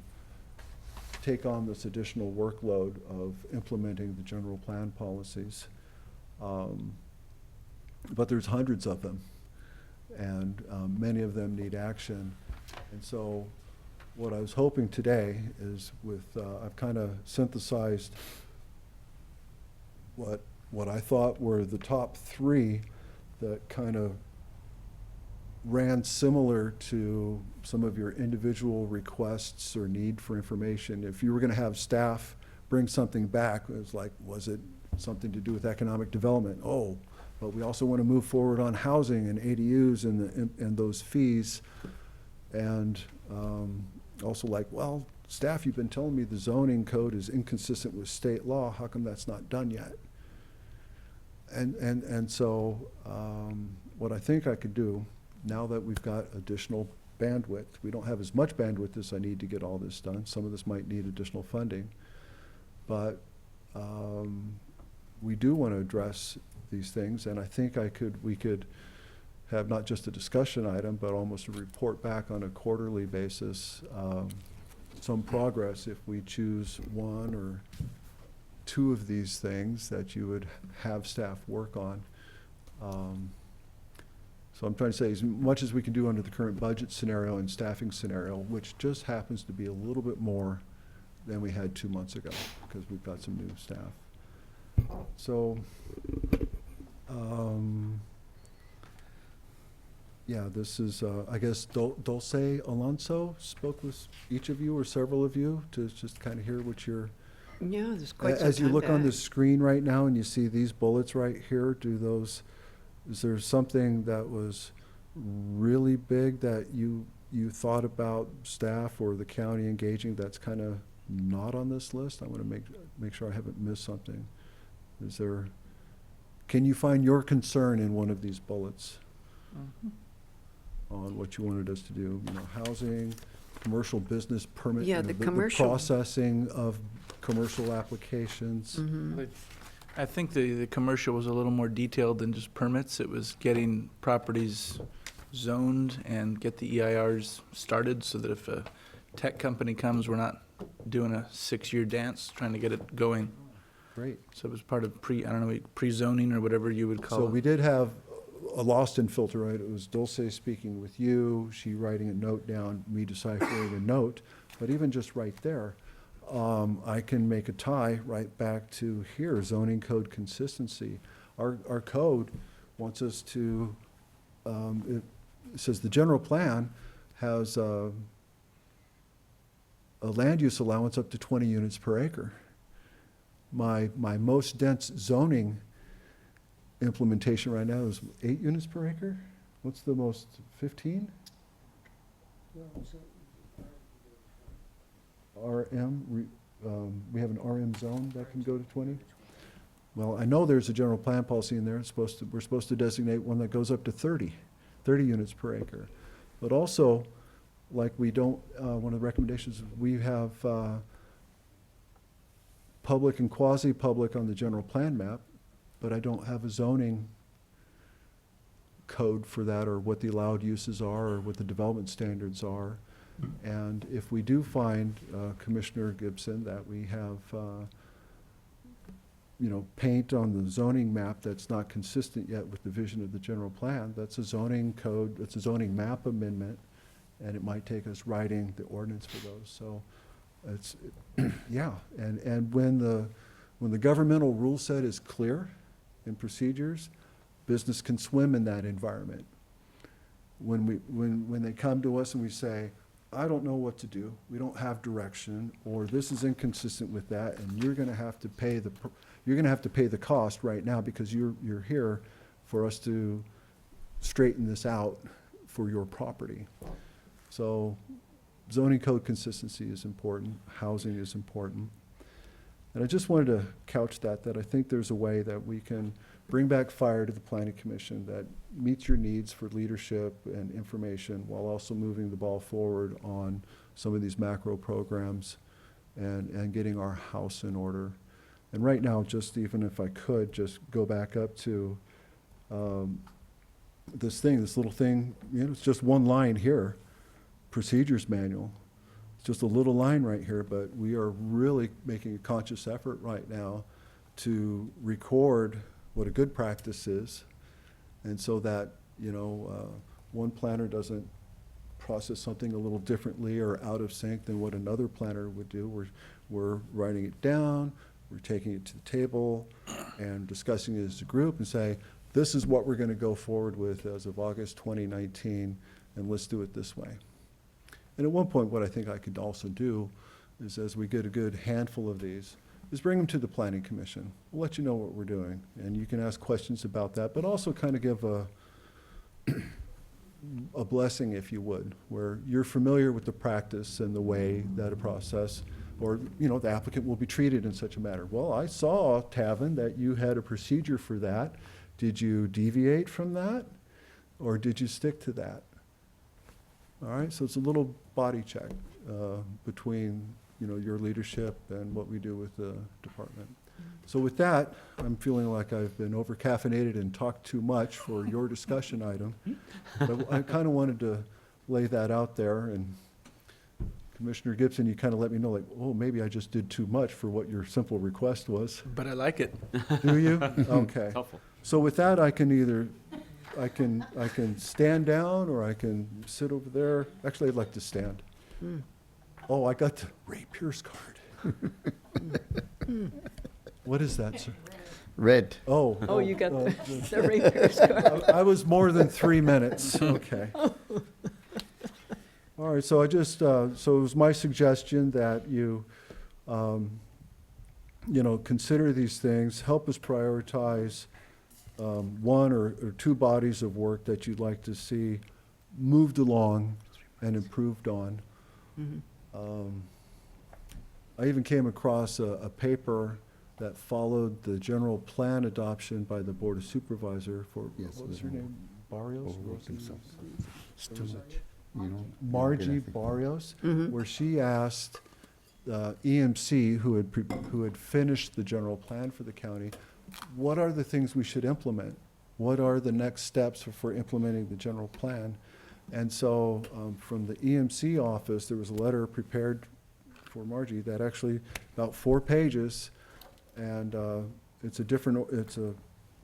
take on this additional workload of implementing the general plan policies. But there's hundreds of them, and many of them need action. And so what I was hoping today is I've kind of synthesized what I thought were the top three that kind of ran similar to some of your individual requests or need for information. If you were going to have staff bring something back, it was like, was it something to do with economic development? Oh, but we also want to move forward on housing and ADUs and those fees. And also like, well, staff, you've been telling me the zoning code is inconsistent with state law. How come that's not done yet? And so what I think I could do, now that we've got additional bandwidth, we don't have as much bandwidth as I need to get all this done. Some of this might need additional funding. But we do want to address these things, and I think we could have not just a discussion item, but almost a report back on a quarterly basis, some progress if we choose one or two of these things that you would have staff work on. So I'm trying to say, as much as we can do under the current budget scenario and staffing scenario, which just happens to be a little bit more than we had 2 months ago, because we've got some new staff. So, yeah, this is, I guess, Dulce Alonso spoke with each of you or several of you to just kind of hear what you're. Yeah, there's quite some As you time look on the back. screen right now and you see these bullets right here, is there something that was really big that you thought about staff or the county engaging that's kind of not on this list? I want to make sure I haven't missed something. Can you find your concern in one of these bullets on what you wanted us to do? Housing, commercial business permit. Yeah, you know, the commercial. processing of commercial applications. I think the commercial was a little more detailed than just permits. It was getting properties zoned and get the EIRs started so that if a tech company comes, we're not doing a 6-year dance trying to get it going. Great. So it was part of pre-zoning or whatever you would call it. So we did have a lost in filter, right? It was Dulce speaking with you, she writing a note down, me deciphering a note. But even just right there, I can make a tie right back to here, zoning code consistency. Our code wants us to, it says the general plan has a land use allowance up to 20 units per acre. My most dense zoning implementation right now is 8 units per acre. What's the most, 15? RM, we have an RM zone that can go to 20? Well, I know there's a general plan policy in there. We're supposed to designate one that goes up to 30 units per acre. But also, like we don't, one of the recommendations, we have public and quasi-public on the general plan map, but I don't have a zoning code for that, or what the allowed uses are, or what the development standards are. And if we do find, Commissioner Gibson, that we have, paint on the zoning map that's not consistent yet with the vision of the general plan, that's a zoning code, it's a zoning map amendment, and it might take us writing the ordinance for those. So it's, yeah, and when the governmental rule set is clear in procedures, business can swim in that environment. When they come to us and we say, I don't know what to do, we don't have direction, or this is inconsistent with that, and you're going to have to pay the cost right now because you're here for us to straighten this out for your property. So zoning code consistency is important, housing is important. And I just wanted to couch that I think there's a way that we can bring back fire to the Planning Commission that meets your needs for leadership and information while also moving the ball forward on some of these macro programs and getting our house in order. And right now, just even if I could, just go back up to this little thing, it's just one line here, procedures manual. Just a little line right here, but we are really making a conscious effort right now to record what a good practice is, and so that, one planner doesn't process something a little differently or out of sync than what another planner would do. We're writing it down, we're taking it to the table and discussing it as a group and say, this is what we're going to go forward with as of August 2019, and let's do it this way. And at one point, what I think I could also do is, as we get a good handful of these, is bring them to the Planning Commission. We'll let you know what we're doing, and you can ask questions about that, but also kind of give a blessing, if you would, where you're familiar with the practice and the way that a process, or, the applicant will be treated in such a manner. Well, I saw, Tavin, that you had a procedure for that. Did you deviate from that, or did you stick to that? All right, so it's a little body check between, your leadership and what we do with the department. So with that, I'm feeling like I've been over-caffeinated and talked too much for your discussion item. But I kind of wanted to lay that out there, and Commissioner Gibson, you kind of let me know, like, oh, maybe I just did too much for what your simple request was. But I like it. Do you? Okay. Helpful. So with that, I can stand down, or I can sit over there. Actually, I'd like to stand. Oh, I got the Ray Pierce card. What is that, sir? Red. Oh. Oh, you got the Ray Pierce card. I was more than 3 minutes. Okay. All right, so so it was my suggestion that you, consider these things, help us prioritize one or two bodies of work that you'd like to see moved along and improved on. Mhm. I even came across a paper that followed the general plan adoption by the Board of Supervisor for, Yes, what was her name? Barrios? Oh, I think so. Rosie? you know. Margie Good, I think. Barrios, Mm-hmm. where she asked EMC, who had finished the general plan for the county, what are the things we should implement? What are the next steps for implementing the general plan? And so from the EMC office, there was a letter prepared for Margie that actually about 4 pages, and it's a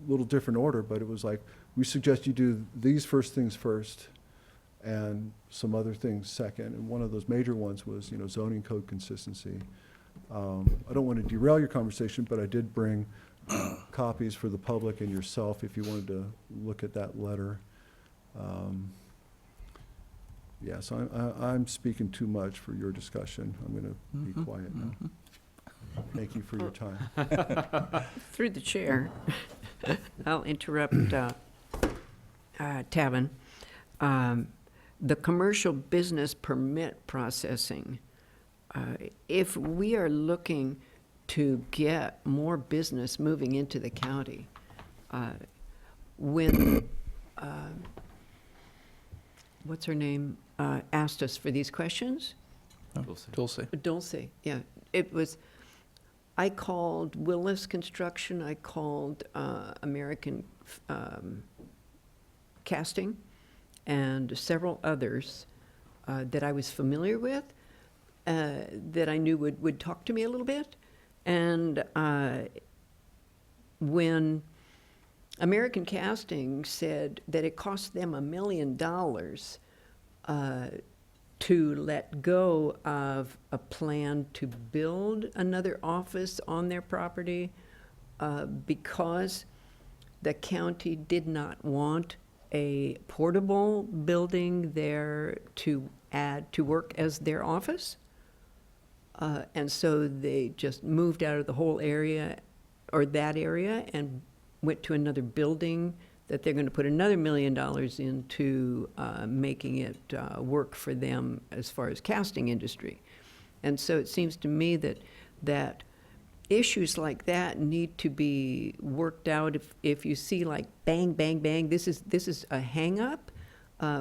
little different order, but it was like, we suggest you do these first things first and some other things second. And one of those major ones was, zoning code consistency. I don't want to derail your conversation, but I did bring copies for the public and yourself if you wanted to look at that letter. Yeah, so I'm speaking too much for your discussion. I'm going to be quiet now. Thank you for your time. Through the chair, I'll interrupt Tavin. The commercial business permit processing, if we are looking to get more business moving into the county, when, what's her name, asked us for these questions, Dulce, yeah. It was, I called Willis Construction, I called American Casting, and several others that I was familiar with, that I knew would talk to me a little bit. And when American Casting said that it cost them $1 million to let go of a plan to build another office on their property because the county did not want a portable building there to add to work as their office. And so they just moved out of the whole area, or that area, and went to another building that they're going to put another $1 million into making it work for them as far as casting industry. And so it seems to me that issues like that need to be worked out. If you see like bang, bang, bang, this is a hang-up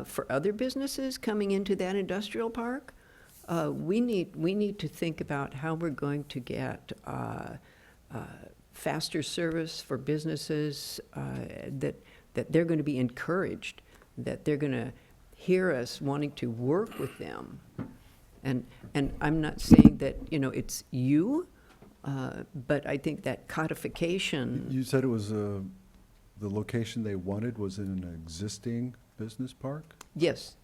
for other businesses coming into that industrial park. We need to think about how we're going to get faster service for businesses, that they're going to be encouraged, that they're going to hear us wanting to work with them. And I'm not saying that, it's you, but I think that codification. You said it was the location they wanted was in an existing business park? Yes.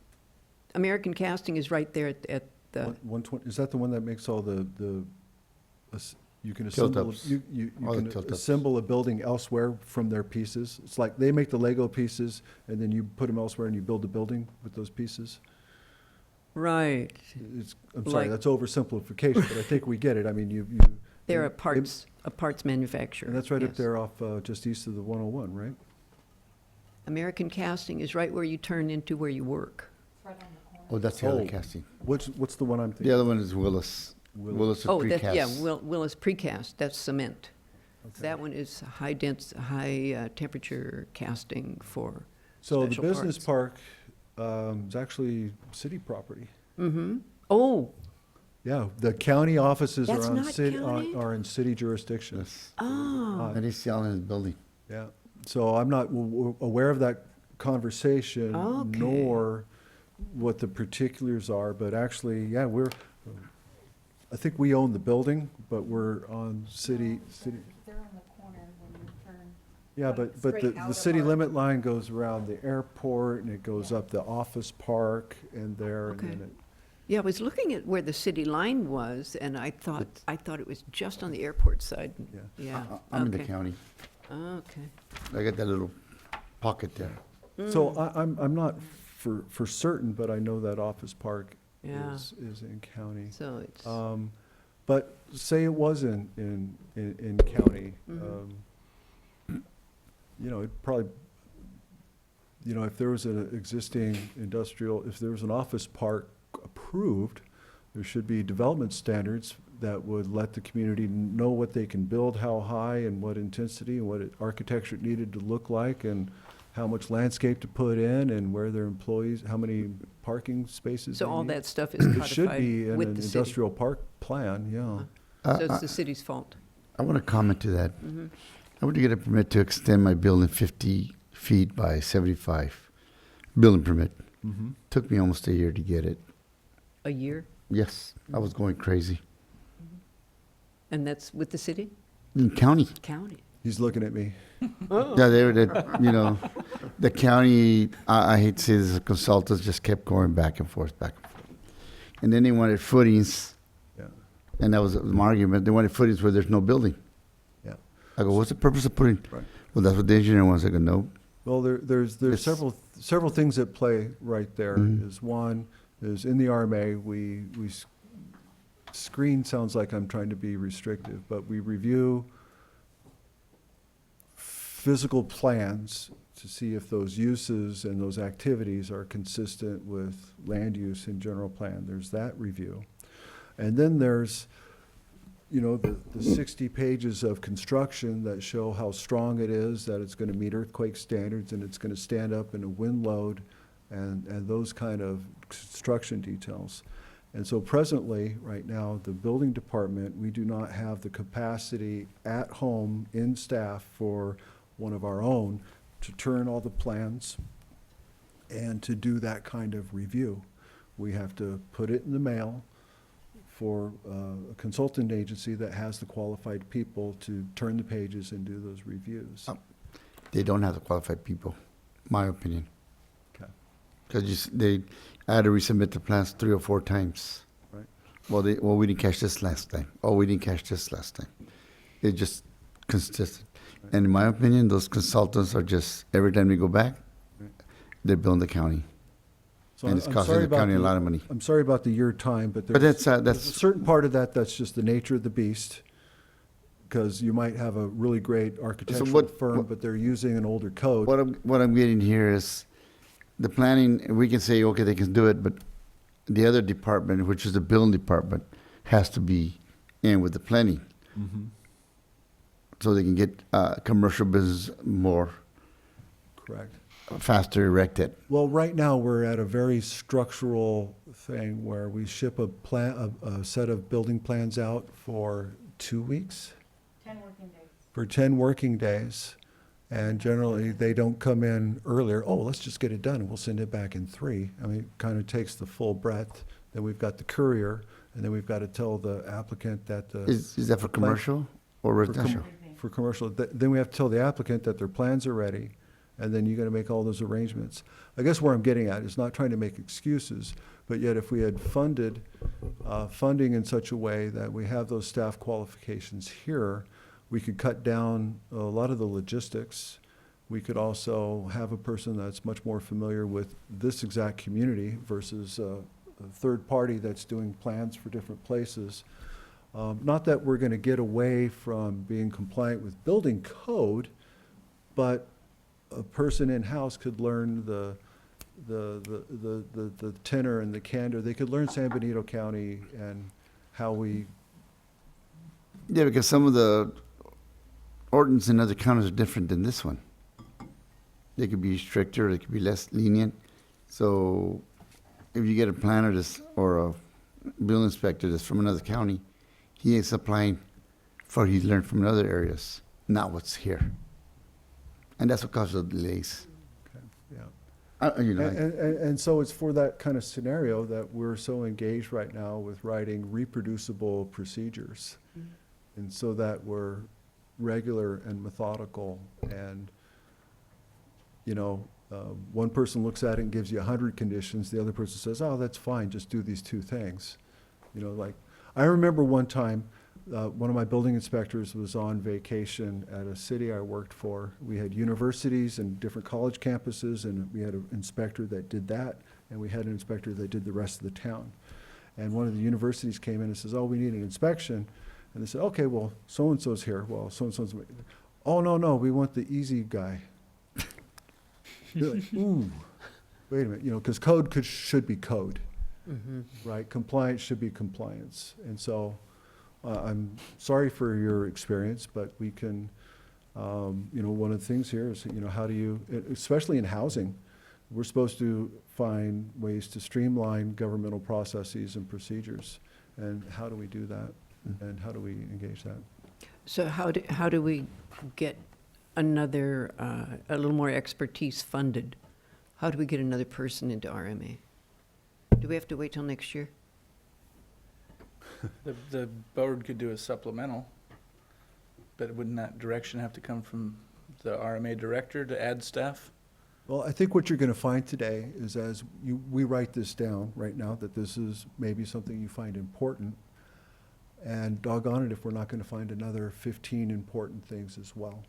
American Casting is right there at the. 120, is that the one that makes all the you can Tilt assemble, ups. you All the can tilt ups. assemble a building elsewhere from their pieces? It's like they make the Lego pieces and then you put them elsewhere and you build the building with those pieces? Right. I'm sorry, Like- that's oversimplification, but I think we get it. I mean, you. They're a parts manufacturer. And that's right up yes. there off, just east of the 101, right? American Casting is right where you turn into where you work. It's right on the corner. Oh, that's the other casting. What's the one I'm thinking? The other one is Willis. Willis is Oh, precast. that, yeah, Willis Precast, that's cement. Okay. That one is high temperature casting for So the special business parts. park is actually city property. Mm-hmm. Oh, Yeah, the county offices That's are on not city, county? are in city jurisdiction. Yes. oh, And he's selling his building. Yeah, so I'm not aware of that conversation, Okay. nor what the particulars are, but actually, yeah, I think we own the building, but we're on city. They're on the corner when you turn. Yeah, but the Straight out of city our- limit line goes around the airport, and it goes up the office park and there, and Okay. then it. yeah, I was looking at where the city line was, and I thought it was just on the airport side. Yeah. Yeah. I'm in the okay. county. Okay. I got that little pocket there. So I'm not for certain, but I know that office park Yeah. is in county. So it's, But say it was in county, Mhm. it probably, if there was an existing industrial, if there was an office park approved, there should be development standards that would let the community know what they can build, how high and what intensity and what architecture it needed to look like and how much landscape to put in and where their employees, how many parking spaces So they all need. that stuff is It should be codified in with an the city. industrial park plan, yeah. So it's the city's fault. I want to comment to that. I went to get a permit to extend my building 50 feet by 75. Building permit. Mhm. Took me almost a year to get it. A year? Yes, I was going crazy. And that's with the city? In county. County? He's looking at me. Yeah, the county, I hate to say this, the consultants just kept going back and forth, back and forth. And then they wanted footings, Yeah, and that was my argument. They wanted footings where there's no building. yeah. I go, what's the purpose of putting? Right. Well, that's what the engineer wants. I go, no. Well, there's Yes. several things at play right there. Mhm. Is one, is in the RMA, screen sounds like I'm trying to be restrictive, but we review physical plans to see if those uses and those activities are consistent with land use in general plan. There's that review. And then there's, the 60 pages of construction that show how strong it is, that it's going to meet earthquake standards, and it's going to stand up in a wind load, and those kind of construction details. And so presently, right now, the building department, we do not have the capacity at home in staff for one of our own to turn all the plans and to do that kind of review. We have to put it in the mail for a consultant agency that has the qualified people to turn the pages and do those reviews. They don't have the qualified people, my opinion. Okay. Because I had to resubmit the plans 3 or 4 times. Right. Well, we didn't catch this last time. Oh, we didn't catch this last time. It just consistent. Right. And in my opinion, those consultants are just, every time they go back, Right. they're billing the county. So And it's I'm costing sorry the about county a lot of money. I'm sorry about the year time, but But there's a that's, certain part of that's just the nature of the beast, because you might have a really great architectural firm, but they're using an older code. what I'm getting here is the planning, we can say, okay, they can do it, but the other department, which is the building department, has to be in with the planning. Mhm. So they can get commercial business more Correct. faster erected. Well, right now, we're at a very structural thing where we ship a set of building plans out for 2 weeks, 10 working days. for 10 working days. And generally, they don't come in earlier. Oh, let's just get it done, and we'll send it back in 3. I mean, it kind of takes the full breadth. Then we've got the courier, and then we've got to tell the applicant that the. Is that for commercial or for com- residential? For commercial. Then we have to tell the applicant that their plans are ready, and then you got to make all those arrangements. I guess where I'm getting at is not trying to make excuses, but yet if we had funding in such a way that we have those staff qualifications here, we could cut down a lot of the logistics. We could also have a person that's much more familiar with this exact community versus a third party that's doing plans for different places. Not that we're going to get away from being compliant with building code, but a person in-house could learn the tenor and the candor. They could learn San Benito County and how we. Yeah, because some of the ordinance in other counties are different than this one. They could be stricter, they could be less lenient. So if you get a planner or a building inspector that's from another county, he is applying for he learned from other areas, not what's here. And that's what causes the delays. Okay, yeah. I- And so it's for that kind of scenario that we're so engaged right now with writing reproducible procedures. And so that we're regular and methodical, and, one person looks at it and gives you 100 conditions, the other person says, oh, that's fine, just do these 2 things. I remember one time, one of my building inspectors was on vacation at a city I worked for. We had universities and different college campuses, and we had an inspector that did that, and we had an inspector that did the rest of the town. And one of the universities came in and says, oh, we need an inspection. And they said, okay, well, so-and-so's here. Well, so-and-so's, oh, no, we want the easy guy. You're like, ooh, wait a minute, because code should be code, right? Compliance should be compliance. And so I'm sorry for your experience, but we can One of the things here is, how do you, especially in housing, we're supposed to find ways to streamline governmental processes and procedures. And how do we do that? And how do we engage that? So how do we get another, a little more expertise funded? How do we get another person into RMA? Do we have to wait till next year? The board could do a supplemental, but wouldn't that direction have to come from the RMA director to add staff? Well, I think what you're going to find today is we write this down right now, that this is maybe something you find important, and doggone it if we're not going to find another 15 important things as well.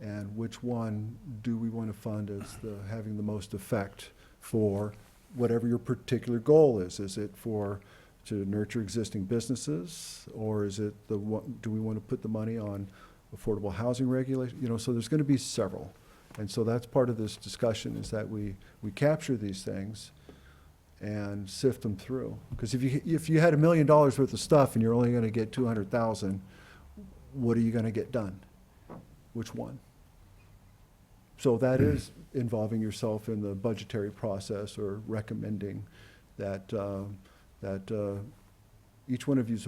And which one do we want to fund as having the most effect for whatever your particular goal is? Is it to nurture existing businesses, or is it do we want to put the money on affordable housing regulation? So there's going to be several. And so that's part of this discussion, is that we capture these things and sift them through. Because if you had $1 million worth of stuff and you're only going to get 200,000, what are you going to get done? Which one? So that is involving yourself in the budgetary process, or recommending that each one of you is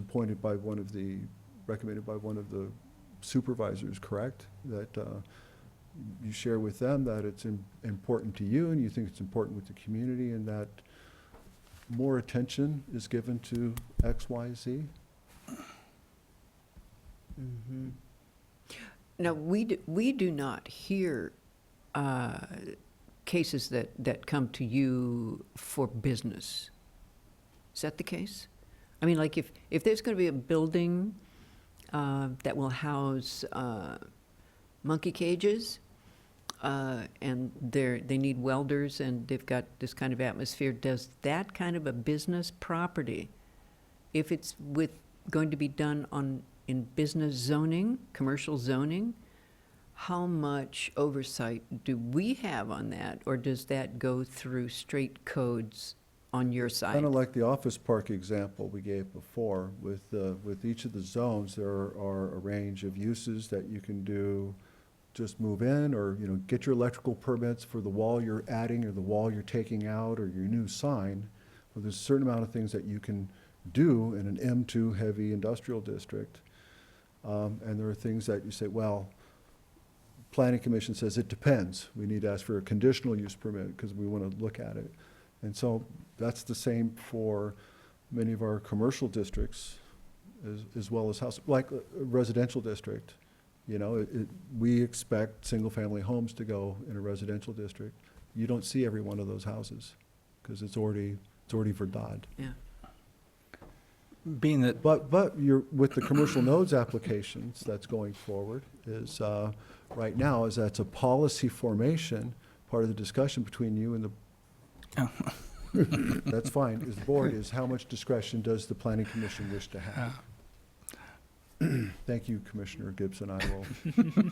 recommended by one of the supervisors, correct? That you share with them that it's important to you, and you think it's important with the community, and that more attention is given to X, Y, Z. Mm-hmm. Now, we do not hear cases that come to you for business. Is that the case? I mean, like if there's going to be a building that will house monkey cages, and they need welders, and they've got this kind of atmosphere, does that kind of a business property, if it's going to be done in business zoning, commercial zoning, how much oversight do we have on that, or does that go through straight codes on your side? Kind of like the office park example we gave before. With each of the zones, there are a range of uses that you can do. Just move in, or get your electrical permits for the wall you're adding, or the wall you're taking out, or your new sign. Well, there's a certain amount of things that you can do in an M2 heavy industrial district. And there are things that you say, well, Planning Commission says it depends. We need to ask for a conditional use permit because we want to look at it. And so that's the same for many of our commercial districts as well as like a residential district. We expect single-family homes to go in a residential district. You don't see every one of those houses because it's already verdad. Yeah. Being that, But you're with the commercial nodes applications that's going forward is right now is that's a policy formation. Part of the discussion between you and the that's fine. Is the board is how much discretion does the Planning Commission wish to have? Thank you, Commissioner Gibson.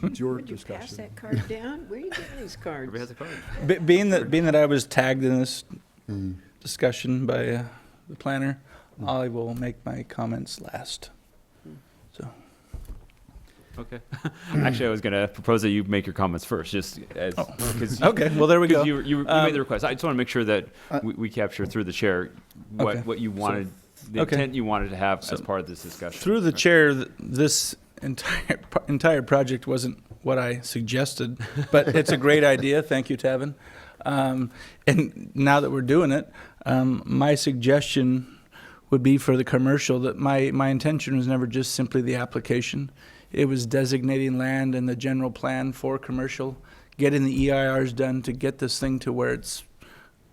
It's your Would you discussion. pass that card down? Where are you getting these cards? Everybody has a card. being that I was tagged in this discussion by the planner, I will make my comments last. So. Okay. Actually, I was going to propose that you make your comments first, just as. Okay, well, there we go. You made the request. I just want to make sure that we capture through the chair what you wanted, the intent you wanted to have as part of this discussion. Through the chair, this entire project wasn't what I suggested, but it's a great idea. Thank you, Tavin. And now that we're doing it, my suggestion would be for the commercial that my intention was never just simply the application. It was designating land in the general plan for commercial, getting the EIRs done to get this thing to where it's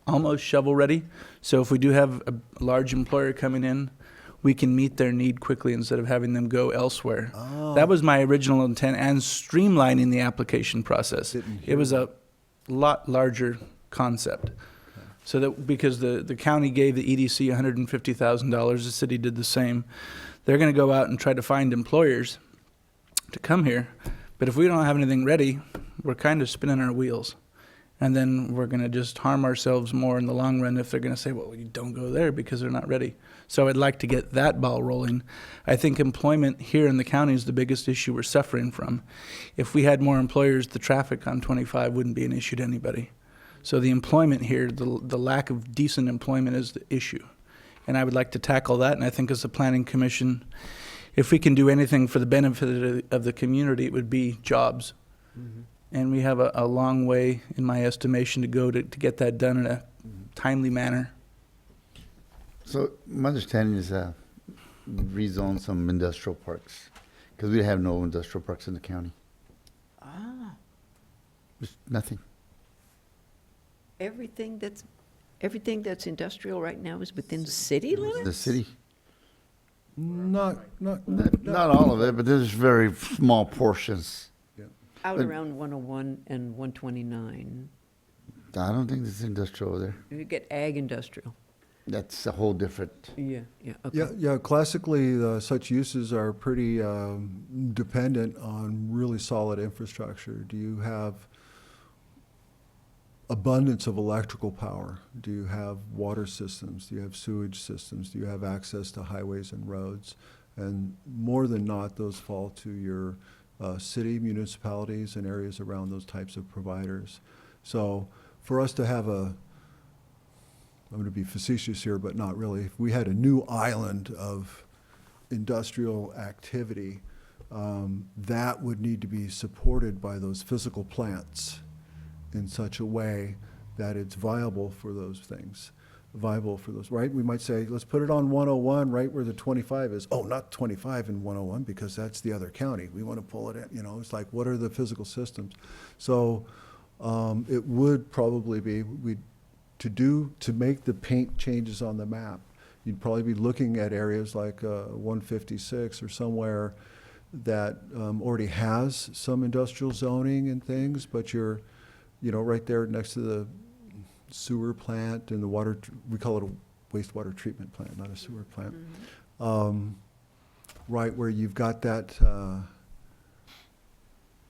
almost shovel ready. So if we do have a large employer coming in, we can meet their need quickly instead of having them go elsewhere. Oh. That was my original intent, and streamlining the application process. It was a lot larger concept. So that because the county gave the EDC $150,000, the city did the same. They're going to go out and try to find employers to come here. But if we don't have anything ready, we're kind of spinning our wheels. And then we're going to just harm ourselves more in the long run if they're going to say, well, you don't go there because they're not ready. So I'd like to get that ball rolling. I think employment here in the county is the biggest issue we're suffering from. If we had more employers, the traffic on 25 wouldn't be an issue to anybody. So the employment here, the lack of decent employment is the issue. And I would like to tackle that, and I think as a planning commission, if we can do anything for the benefit of the community, it would be jobs. And we have a long way, in my estimation, to go to get that done in a timely manner. So my understanding is rezone some industrial parks, because we have no industrial parks in the county. Just nothing. Everything that's industrial right now is within city limits? The city. Not Not all of it, but there's very small portions. Out around 101 and 129. I don't think there's industrial over there. You get ag industrial. That's a whole different. Yeah, okay. Yeah, classically, such uses are pretty dependent on really solid infrastructure. Do you have abundance of electrical power? Do you have water systems? Do you have sewage systems? Do you have access to highways and roads? And more than not, those fall to your city, municipalities, and areas around those types of providers. So for us to have I'm going to be facetious here, but not really. If we had a new island of industrial activity, that would need to be supported by those physical plants in such a way that it's viable for those things. Right? We might say, let's put it on 101 right where the 25 is. Oh, not 25 and 101 because that's the other county. We want to pull it in, it's like, what are the physical systems? So it would probably be, to make the paint changes on the map, you'd probably be looking at areas like 156 or somewhere that already has some industrial zoning and things, but you're, right there next to the sewer plant and the water, we call it a wastewater treatment plant, not a sewer plant. Right where you've got that,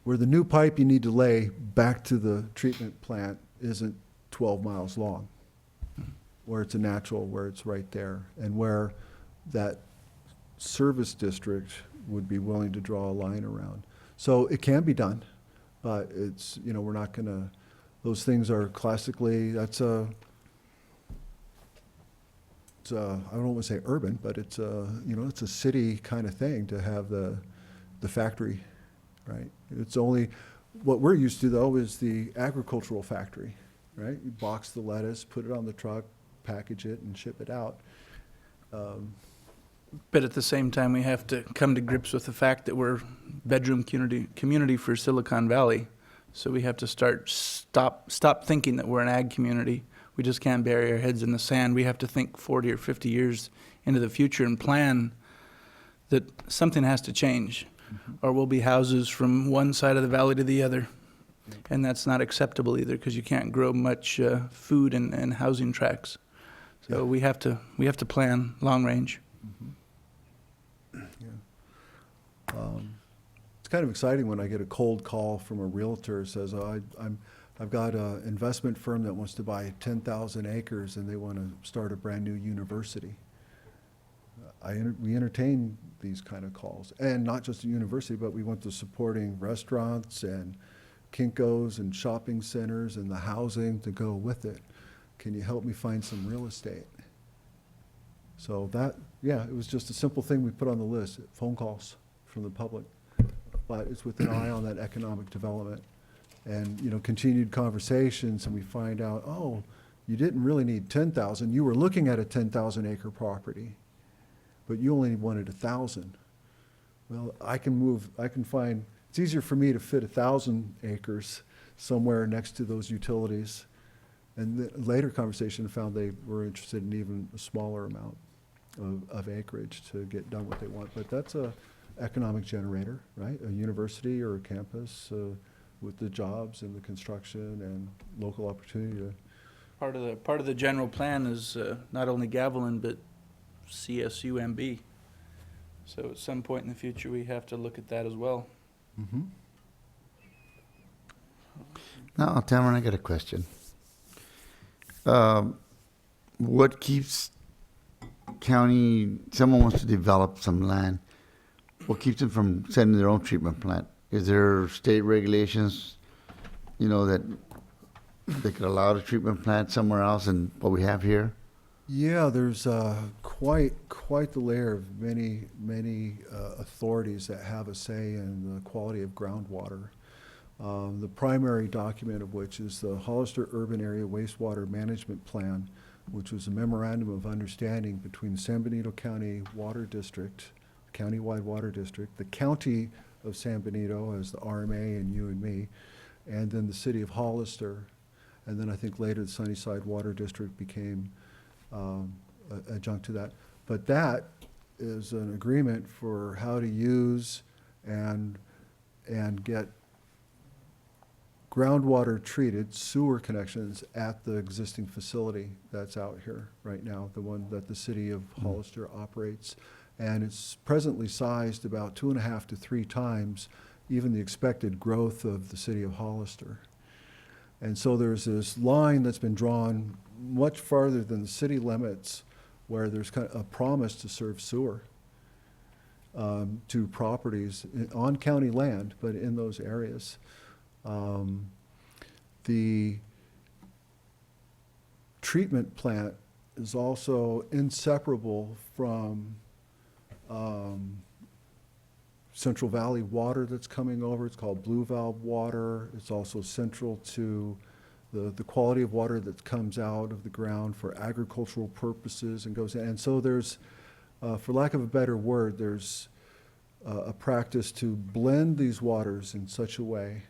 where the new pipe you need to lay back to the treatment plant isn't 12 miles long, where it's a natural, where it's right there, and where that service district would be willing to draw a line around. So it can be done, but it's, we're not going to, those things are classically, that's I don't want to say urban, but it's it's a city kind of thing to have the factory, right? It's only, what we're used to though is the agricultural factory, right? You box the lettuce, put it on the truck, package it and ship it out. But at the same time, we have to come to grips with the fact that we're bedroom community for Silicon Valley. So we have to stop thinking that we're an ag community. We just can't bury our heads in the sand. We have to think 40 or 50 years into the future and plan that something has to change, or we'll be houses from one side of the valley to the other. And that's not acceptable either, because you can't grow much food and housing tracts. So we have to plan long range. It's kind of exciting when I get a cold call from a realtor who says, oh, I've got an investment firm that wants to buy 10,000 acres and they want to start a brand new university. We entertain these kind of calls, and not just a university, but we went to supporting restaurants and Kinko's and shopping centers and the housing to go with it. Can you help me find some real estate? So that, it was just a simple thing we put on the list, phone calls from the public. But it's with an eye on that economic development and, continued conversations, and we find out, oh, you didn't really need 10,000. You were looking at a 10,000 acre property, but you only wanted 1,000. Well, I can find, it's easier for me to fit 1,000 acres somewhere next to those utilities. And the later conversation found they were interested in even a smaller amount of acreage to get done what they want. But that's a economic generator, right? A university or a campus with the jobs and the construction and local opportunity. Part of the general plan is not only Gavilan, but CSUMB. So at some point in the future, we have to look at that as well. Now, Tamara, I got a question. What keeps someone wants to develop some land, what keeps them from setting their own treatment plant? Is there state regulations, that they could allow the treatment plant somewhere else than what we have here? Yeah, there's quite the layer of many authorities that have a say in the quality of groundwater. The primary document of which is the Hollister Urban Area Wastewater Management Plan, which was a memorandum of understanding between the San Benito County Water District, countywide water district, the county of San Benito as the RMA and you and me, and then the city of Hollister, and then I think later the Sunnyside Water District became adjunct to that. But that is an agreement for how to use and get groundwater treated sewer connections at the existing facility that's out here right now, the one that the city of Hollister operates. And it's presently sized about 2.5 to 3 times even the expected growth of the city of Hollister. And so there's this line that's been drawn much farther than the city limits where there's kind of a promise to serve sewer to properties on county land, but in those areas. The treatment plant is also inseparable from Central Valley water that's coming over. It's called Blue Valve water. It's also central to the quality of water that comes out of the ground for agricultural purposes and goes in. And so there's, for lack of a better word, there's a practice to blend these waters in such a way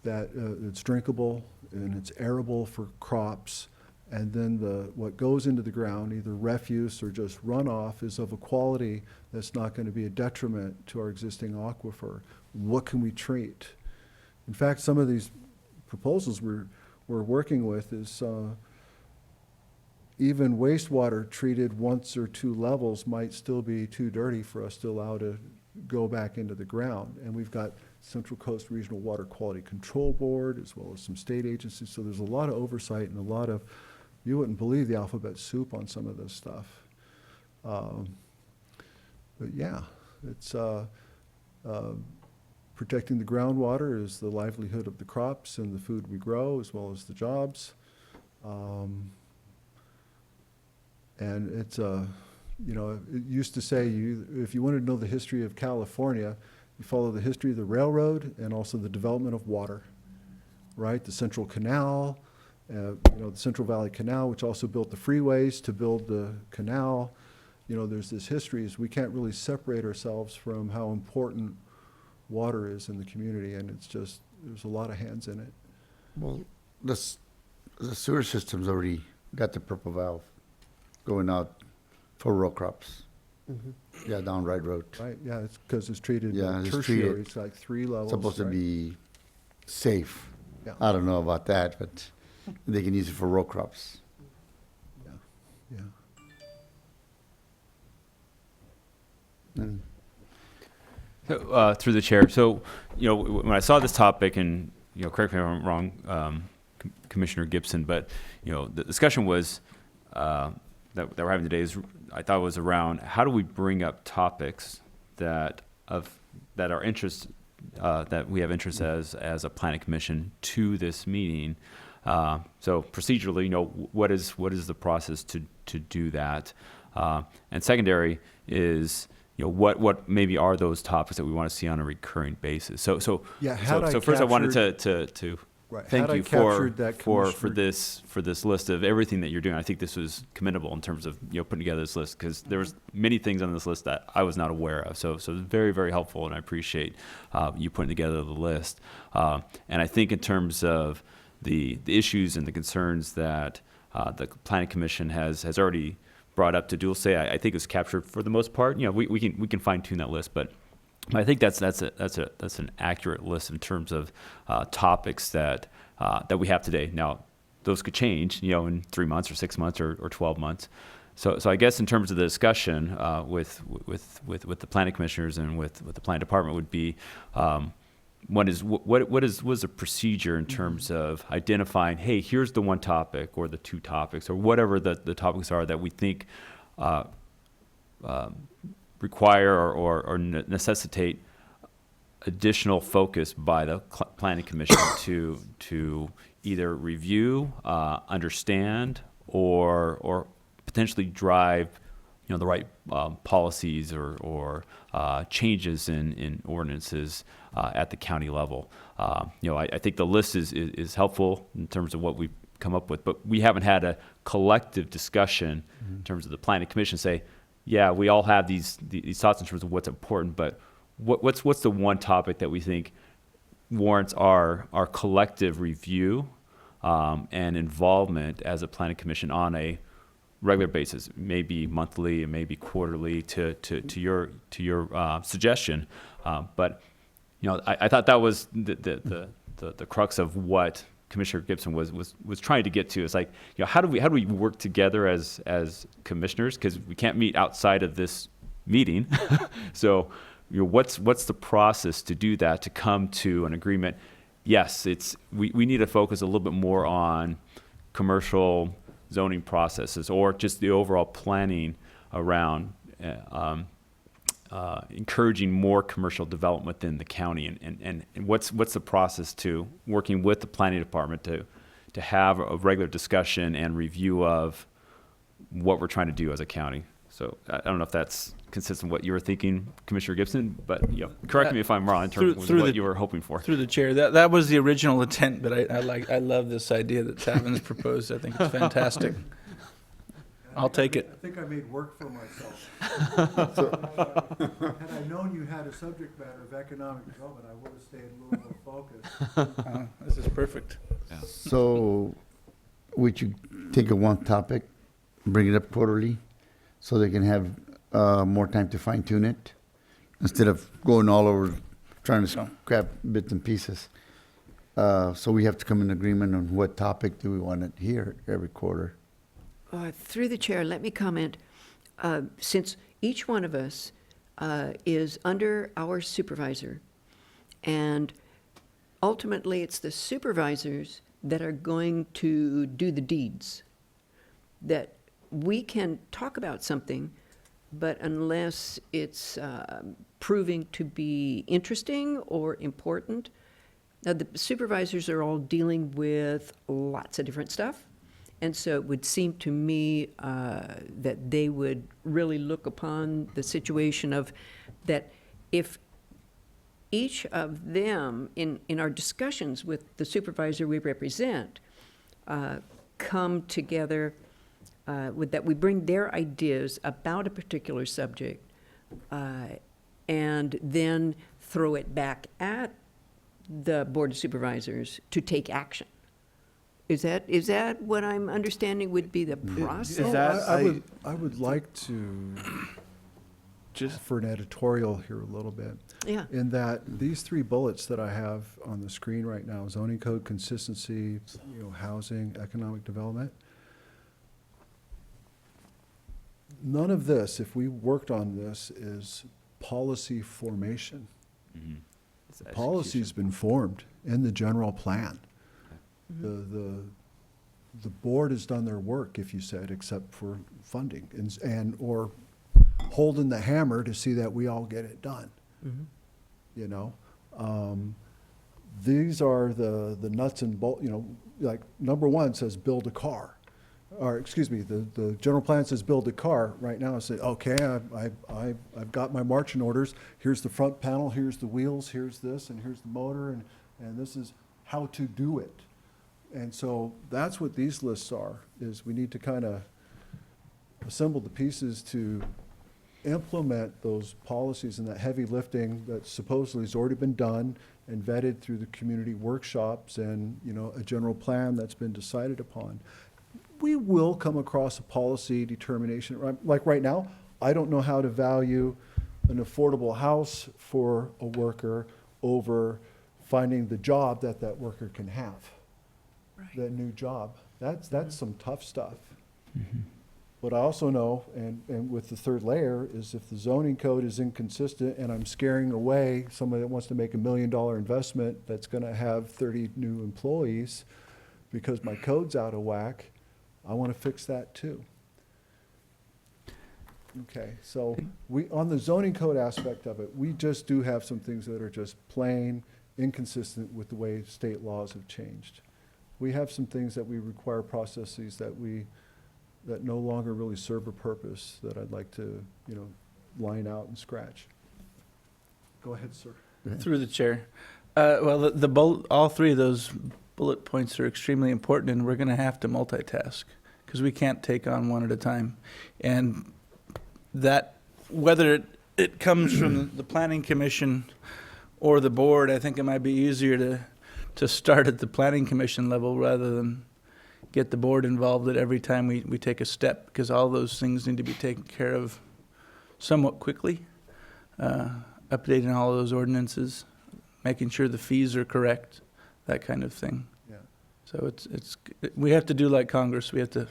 that it's drinkable and it's arable for crops, and then what goes into the ground, either refuse or just runoff, is of a quality that's not going to be a detriment to our existing aquifer. What can we treat? In fact, some of these proposals we're working with is even wastewater treated once or 2 levels might still be too dirty for us to allow to go back into the ground. And we've got Central Coast Regional Water Quality Control Board, as well as some state agencies. So there's a lot of oversight and a lot of, you wouldn't believe the alphabet soup on some of this stuff. But yeah, it's protecting the groundwater is the livelihood of the crops and the food we grow, as well as the jobs. And it's it used to say if you wanted to know the history of California, you follow the history of the railroad and also the development of water, right? The Central Canal, the Central Valley Canal, which also built the freeways to build the canal. There's this history is we can't really separate ourselves from how important water is in the community, and it's just, there's a lot of hands in it. Well, the sewer system's already got the purple valve going out for row crops. Mm-hmm. Yeah, down Wright Road. Right, yeah, it's because it's treated it's tertiary, treated. it's like 3 levels. Supposed to right? be safe. Yeah. I don't know about that, but they can use it for row crops. Yeah. And So, through the chair. So, when I saw this topic, and correct me if I'm wrong, Commissioner Gibson, but the discussion was that we're having today is, I thought, was around how do we bring up topics that are interest that we have interest as a planning commission to this meeting. So procedurally, what is the process to do that? And secondary is, what maybe are those topics that we want to see on a recurring basis? So first I wanted to Right. thank Had you I captured that for commissioner- this list of everything that you're doing. I think this was commendable in terms of putting together this list, because there was many things on this list that I was not aware of. So it's very, very helpful, and I appreciate you putting together the list. And I think in terms of the issues and the concerns that the Planning Commission has already brought up to Dulce, I think it's captured for the most part. We can fine tune that list, but I think that's an accurate list in terms of topics that we have today. Now, those could change, in 3 months or 6 months or 12 months. So I guess in terms of the discussion with the planning commissioners and with the planning department would be, one is what is a procedure in terms of identifying, hey, here's the one topic or the two topics or whatever the topics are that we think require or necessitate additional focus by the planning commission to either review, understand, or potentially drive, the right policies or changes in ordinances at the county level. I think the list is helpful in terms of what we've come up with, but we haven't had a collective discussion in terms of the planning commission say, yeah, we all have these thoughts in terms of what's important, but what's the one topic that we think warrants our collective review and involvement as a planning commission on a regular basis, maybe monthly, maybe quarterly, to your suggestion. But I thought that was the crux of what Commissioner Gibson was trying to get to. It's like, how do we work together as commissioners, because we can't meet outside of this meeting. So what's the process to do that, to come to an agreement? Yes, we need to focus a little bit more on commercial zoning processes or just the overall planning around encouraging more commercial development within the county, and what's the process to working with the planning department to have a regular discussion and review of what we're trying to do as a county. So I don't know if that's consistent with what you were thinking, Commissioner Gibson, but correct me if I'm wrong in terms of what you were hoping for. Through the chair, that was the original intent, but I love this idea that Tavin's proposed. I think it's fantastic. I'll take it. I think I made work for myself. Had I known you had a subject matter of economic development, I would have stayed a little more focused. This is perfect. Yeah. So would you take a one topic, bring it up quarterly, so they can have more time to fine tune it, instead of going all over trying to scrap bits and pieces? So we have to come in agreement on what topic do we want to hear every quarter. Through the chair, let me comment. Since each one of us is under our supervisor, and ultimately it's the supervisors that are going to do the deeds, that we can talk about something, but unless it's proving to be interesting or important, now the supervisors are all dealing with lots of different stuff. And so it would seem to me that they would really look upon the situation of that if each of them, in our discussions with the supervisor we represent, come together with that we bring their ideas about a particular subject and then throw it back at the Board of Supervisors to take action. Is that what I'm understanding would be the process? I would like to just for an editorial here a little bit. Yeah. In that these three bullets that I have on the screen right now, zoning code consistency, housing, economic development. None of this, if we worked on this, is policy formation. Mm-hmm. Policy's been formed in the general plan. The board has done their work, if you said, except for funding and or holding the hammer to see that we all get it done. These are the nuts and bolts. Like number one says build a car, or excuse me, the general plan says build a car. Right now I say, okay, I've got my marching orders. Here's the front panel, here's the wheels, here's this, and here's the motor, and this is how to do it. And so that's what these lists are, is we need to kind of assemble the pieces to implement those policies and that heavy lifting that supposedly has already been done and vetted through the community workshops and, a general plan that's been decided upon. We will come across a policy determination. Like right now, I don't know how to value an affordable house for a worker over finding the job that worker can have. Right. That new job. That's some tough stuff. What I also know, and with the third layer, is if the zoning code is inconsistent and I'm scaring away somebody that wants to make $1 million investment that's gonna have 30 new employees because my code's out of whack, I wanna fix that too. Okay, so on the zoning code aspect of it, we just do have some things that are just plain inconsistent with the way state laws have changed. We have some things that we require processes that no longer really serve a purpose that I'd like to, line out and scratch. Go ahead, sir. Through the chair. Well, all three of those bullet points are extremely important, and we're going to have to multitask because we can't take on one at a time. And that, whether it comes from the planning commission or the board, I think it might be easier to start at the planning commission level rather than get the board involved at every time we take a step, because all those things need to be taken care of somewhat quickly. Updating all of those ordinances, making sure the fees are correct, that kind of thing. Yeah. So we have to do like Congress, we have to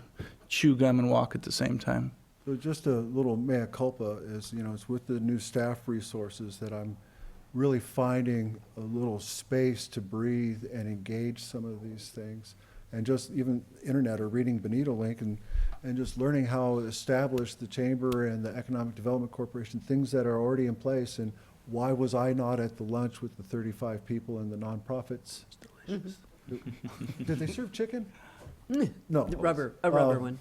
chew gum and walk at the same time. So just a little mea culpa is, it's with the new staff resources that I'm really finding a little space to breathe and engage some of these things. And just even internet or reading Benito link and just learning how established the chamber and the Economic Development Corporation, things that are already in place, and why was I not at the lunch with the 35 people and the nonprofits? Delicious. Did they serve chicken? No. A rubber one.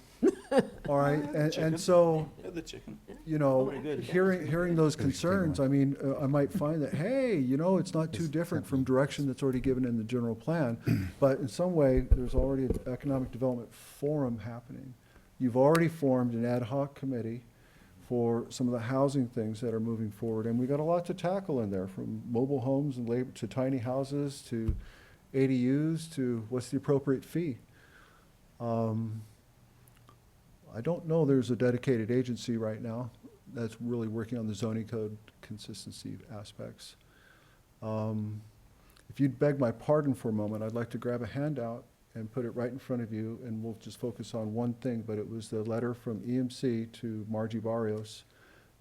All right, and so, The chicken. hearing those concerns, I mean, I might find that, hey, it's not too different from direction that's already given in the general plan, but in some way, there's already an economic development forum happening. You've already formed an ad hoc committee for some of the housing things that are moving forward, and we got a lot to tackle in there, from mobile homes and labor to tiny houses to ADUs to what's the appropriate fee. I don't know there's a dedicated agency right now that's really working on the zoning code consistency aspects. If you'd beg my pardon for a moment, I'd like to grab a handout and put it right in front of you, and we'll just focus on one thing, but it was the letter from EMC to Margie Barrios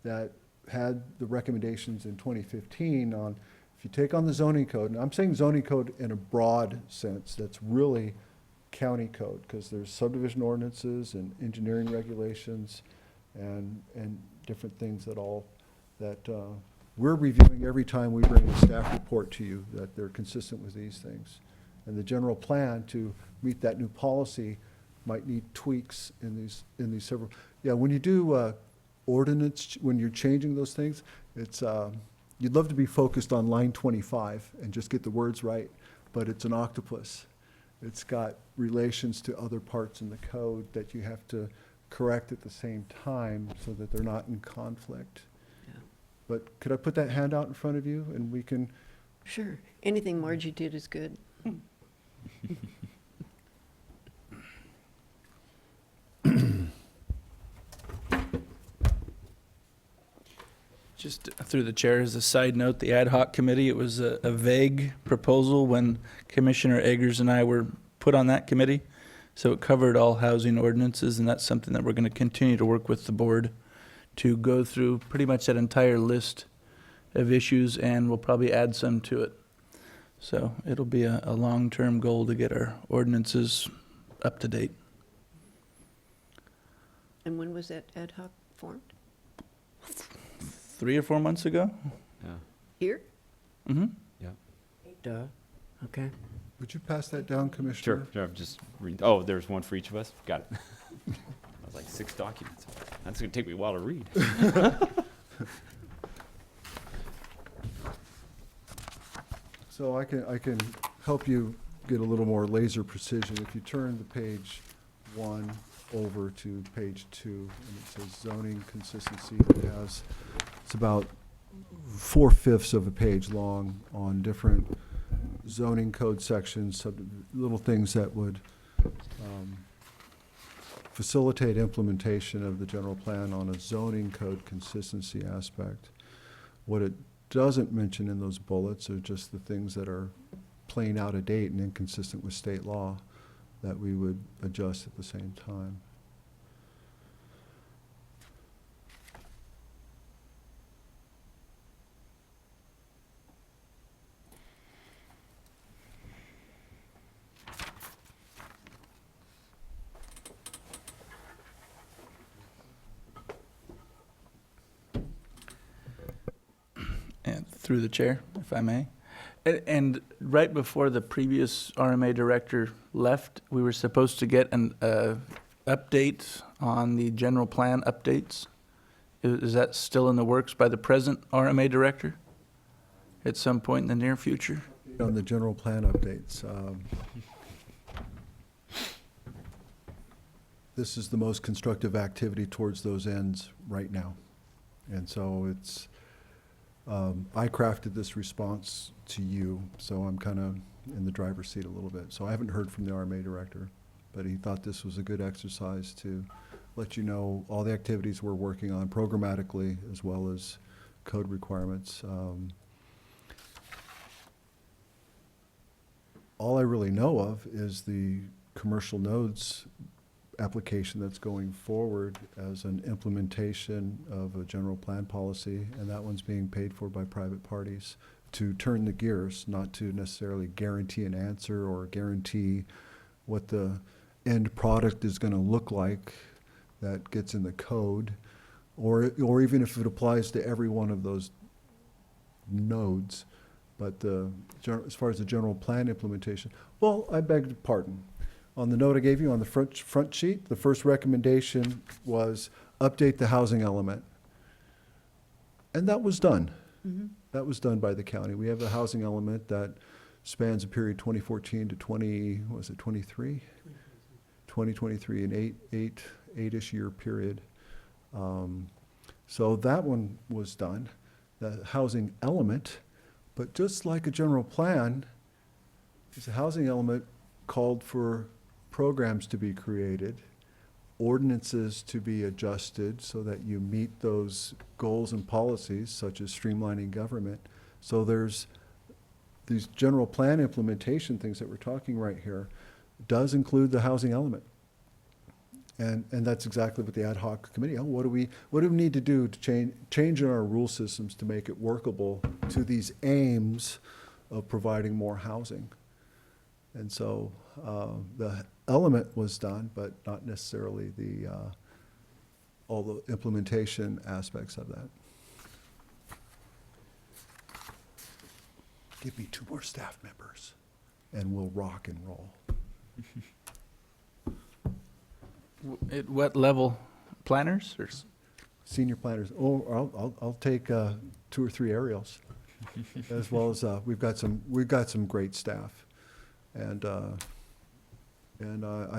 that had the recommendations in 2015 on, if you take on the zoning code, and I'm saying zoning code in a broad sense, that's really county code, because there's subdivision ordinances and engineering regulations and different things that we're reviewing every time we bring a staff report to you, that they're consistent with these things. And the general plan to meet that new policy might need tweaks in these several. Yeah, when you do ordinance, when you're changing those things, it's you'd love to be focused on line 25 and just get the words right, but it's an octopus. It's got relations to other parts in the code that you have to correct at the same time so that they're not in conflict. Yeah. But could I put that handout in front of you and we can? Sure. Anything Margie did is good. Just through the chair, as a side note, the ad hoc committee, it was a vague proposal when Commissioner Eggers and I were put on that committee. So it covered all housing ordinances, and that's something that we're going to continue to work with the board to go through pretty much that entire list of issues, and we'll probably add some to it. So it'll be a long-term goal to get our ordinances up to date. And when was that ad hoc formed? 3 or 4 months ago? Yeah. Here? Mm-hmm. Yeah. Duh. Okay. Would you pass that down, Commissioner? Sure. I'm just reading. Oh, there's one for each of us? Got it. I was like 6 documents. That's going to take me a while to read. So I can help you get a little more laser precision. If you turn the page 1 over to page 2, and it says zoning consistency, it's about 4/5 of a page long on different zoning code sections, little things that would facilitate implementation of the general plan on a zoning code consistency aspect. What it doesn't mention in those bullets are just the things that are plain out of date and inconsistent with state law that we would adjust at the same time. Through the chair, if I may. And right before the previous RMA director left, we were supposed to get an update on the general plan updates. Is that still in the works by the present RMA director at some point in the near future? On the general plan updates, this is the most constructive activity towards those ends right now. And so it's, I crafted this response to you, so I'm kind of in the driver's seat a little bit. So I haven't heard from the RMA director, but he thought this was a good exercise to let you know all the activities we're working on programmatically as well as code requirements. All I really know of is the commercial nodes application that's going forward as an implementation of a general plan policy, and that one's being paid for by private parties to turn the gears, not to necessarily guarantee an answer or guarantee what the end product is going to look like that gets in the code, or even if it applies to every one of those nodes. But as far as the general plan implementation, well, I beg your pardon. On the note I gave you on the front sheet, the first recommendation was update the housing element. And that was done. Mm-hmm. That was done by the county. We have a housing element that spans a period 2014 to 23? 2023, an eight-ish year period. So that one was done, the housing element. But just like a general plan, the housing element called for programs to be created, ordinances to be adjusted so that you meet those goals and policies, such as streamlining government. So there's these general plan implementation things that we're talking right here does include the housing element. And that's exactly what the ad hoc committee, what do we need to do to change in our rule systems to make it workable to these aims of providing more housing? And so the element was done, but not necessarily all the implementation aspects of that. Give me 2 more staff members, and we'll rock and roll. At what level? Planners or? Senior planners. Oh, I'll take 2 or 3 aerials, as well as we've got some great staff, and I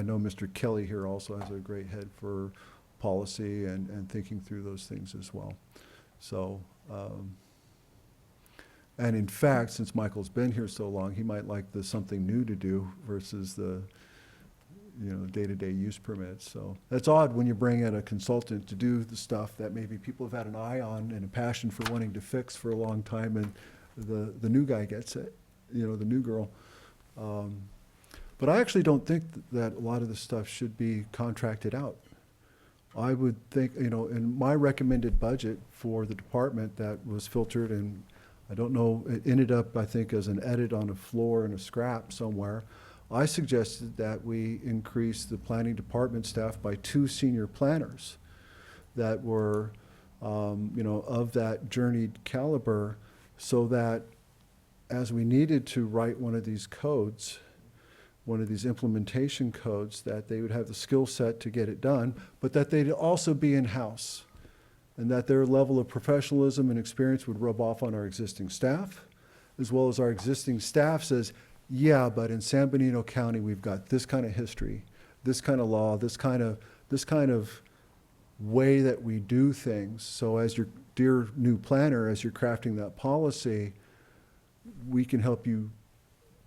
know Mr. Kelly here also has a great head for policy and thinking through those things as well. So, and in fact, since Michael's been here so long, he might like the something new to do versus the day-to-day use permits. So that's odd when you bring in a consultant to do the stuff that maybe people have had an eye on and a passion for wanting to fix for a long time, and the new guy gets it, the new girl. But I actually don't think that a lot of this stuff should be contracted out. I would think, in my recommended budget for the department that was filtered, and I don't know, it ended up, I think, as an edit on a floor and a scrap somewhere. I suggested that we increase the planning department staff by 2 senior planners that were, of that journeyed caliber, so that as we needed to write one of these codes, one of these implementation codes, that they would have the skill set to get it done, but that they'd also be in-house, and that their level of professionalism and experience would rub off on our existing staff, as well as our existing staff says, yeah, but in San Benito County, we've got this kind of history, this kind of law, this kind of way that we do things. So as your dear new planner, as you're crafting that policy, we can help you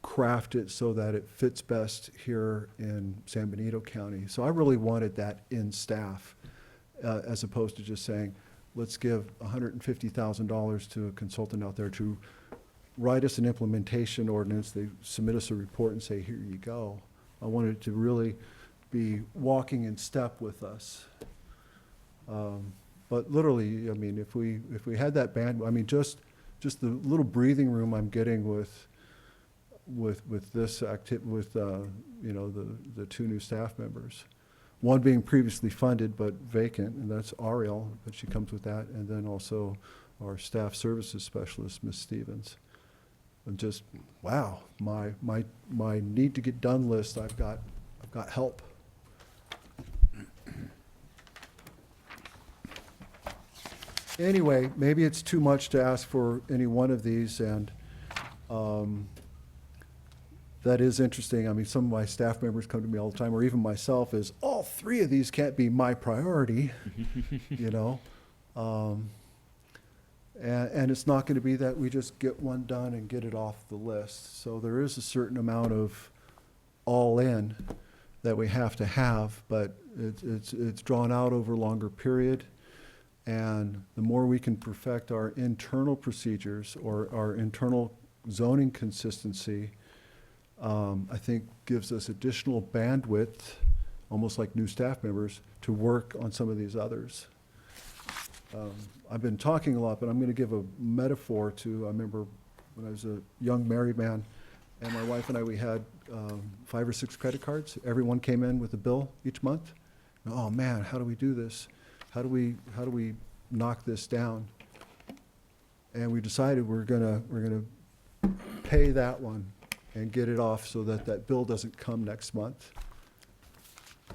craft it so that it fits best here in San Benito County. So I really wanted that in staff, as opposed to just saying, let's give $150,000 to a consultant out there to write us an implementation ordinance. They submit us a report and say, here you go. I wanted it to really be walking in step with us. But literally, if we had that band, just the little breathing room I'm getting with this with the 2 new staff members, one being previously funded but vacant, and that's Ariel, but she comes with that, and then also our staff services specialist, Ms. Stevens. And just, wow, my need to get done list, I've got help. Anyway, maybe it's too much to ask for any one of these, and that is interesting. I mean, some of my staff members come to me all the time, or even myself, is all three of these can't be my priority, you know? And it's not going to be that we just get one done and get it off the list. So there is a certain amount of all in that we have to have, but it's drawn out over a longer period. And the more we can perfect our internal procedures or our internal zoning consistency, I think gives us additional bandwidth, almost like new staff members, to work on some of these others. I've been talking a lot, but I'm going to give a metaphor to, I remember when I was a young married man, and my wife and I, we had 5 or 6 credit cards. Everyone came in with a bill each month. Oh man, how do we do this? How do we knock this down? And we decided we're gonna pay that one and get it off so that that bill doesn't come next month.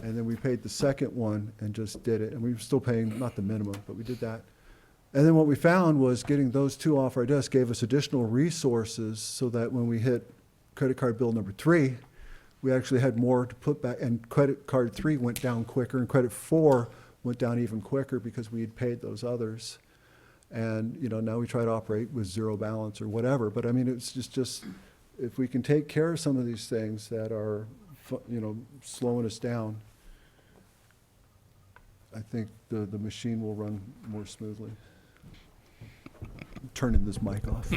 And then we paid the second one and just did it. And we were still paying, not the minimum, but we did that. And then what we found was getting those 2 off our desk gave us additional resources so that when we hit credit card bill number 3, we actually had more to put back. And credit card 3 went down quicker, and credit 4 went down even quicker because we had paid those others. And, you know, now we try to operate with 0 balance or whatever. But I mean, it's just if we can take care of some of these things that are, you know, slowing us down, I think the machine will run more smoothly. I'm turning this mic off.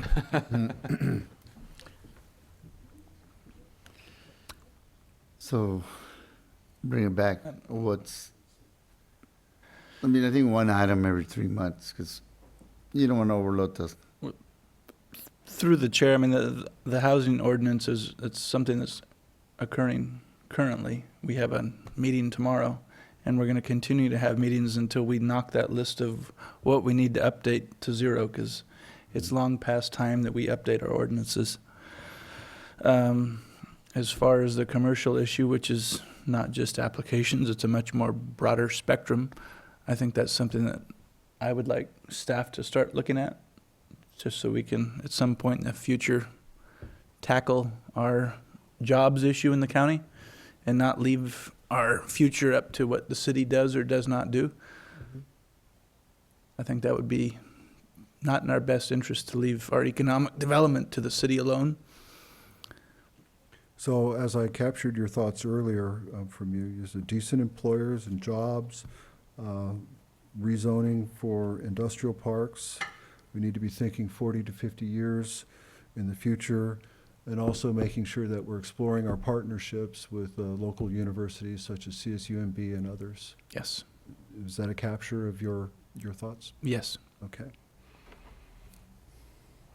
So, bring it back, I mean, I think one item every 3 months, because you don't want to overload this. Through the chair, I mean, the housing ordinance it's something that's occurring currently. We have a meeting tomorrow, and we're going to continue to have meetings until we knock that list of what we need to update to 0, because it's long past time that we update our ordinances. As far as the commercial issue, which is not just applications, it's a much more broader spectrum. I think that's something that I would like staff to start looking at, just so we can, at some point in the future, tackle our jobs issue in the county and not leave our future up to what the city does or does not do. I think that would be not in our best interest to leave our economic development to the city alone. So as I captured your thoughts earlier from you, you said decent employers and jobs, rezoning for industrial parks. We need to be thinking 40 to 50 years in the future, and also making sure that we're exploring our partnerships with local universities such as CSUMB and others. Yes. Is that a capture of your thoughts? Yes. Okay.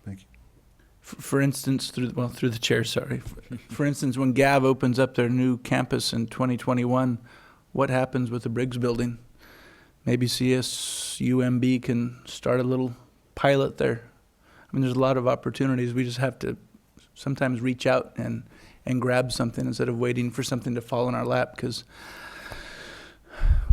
Thank you. For instance, through the chair, sorry. For instance, when Gav opens up their new campus in 2021, what happens with the Briggs building? Maybe CSUMB can start a little pilot there. I mean, there's a lot of opportunities. We just have to sometimes reach out and grab something instead of waiting for something to fall in our lap, because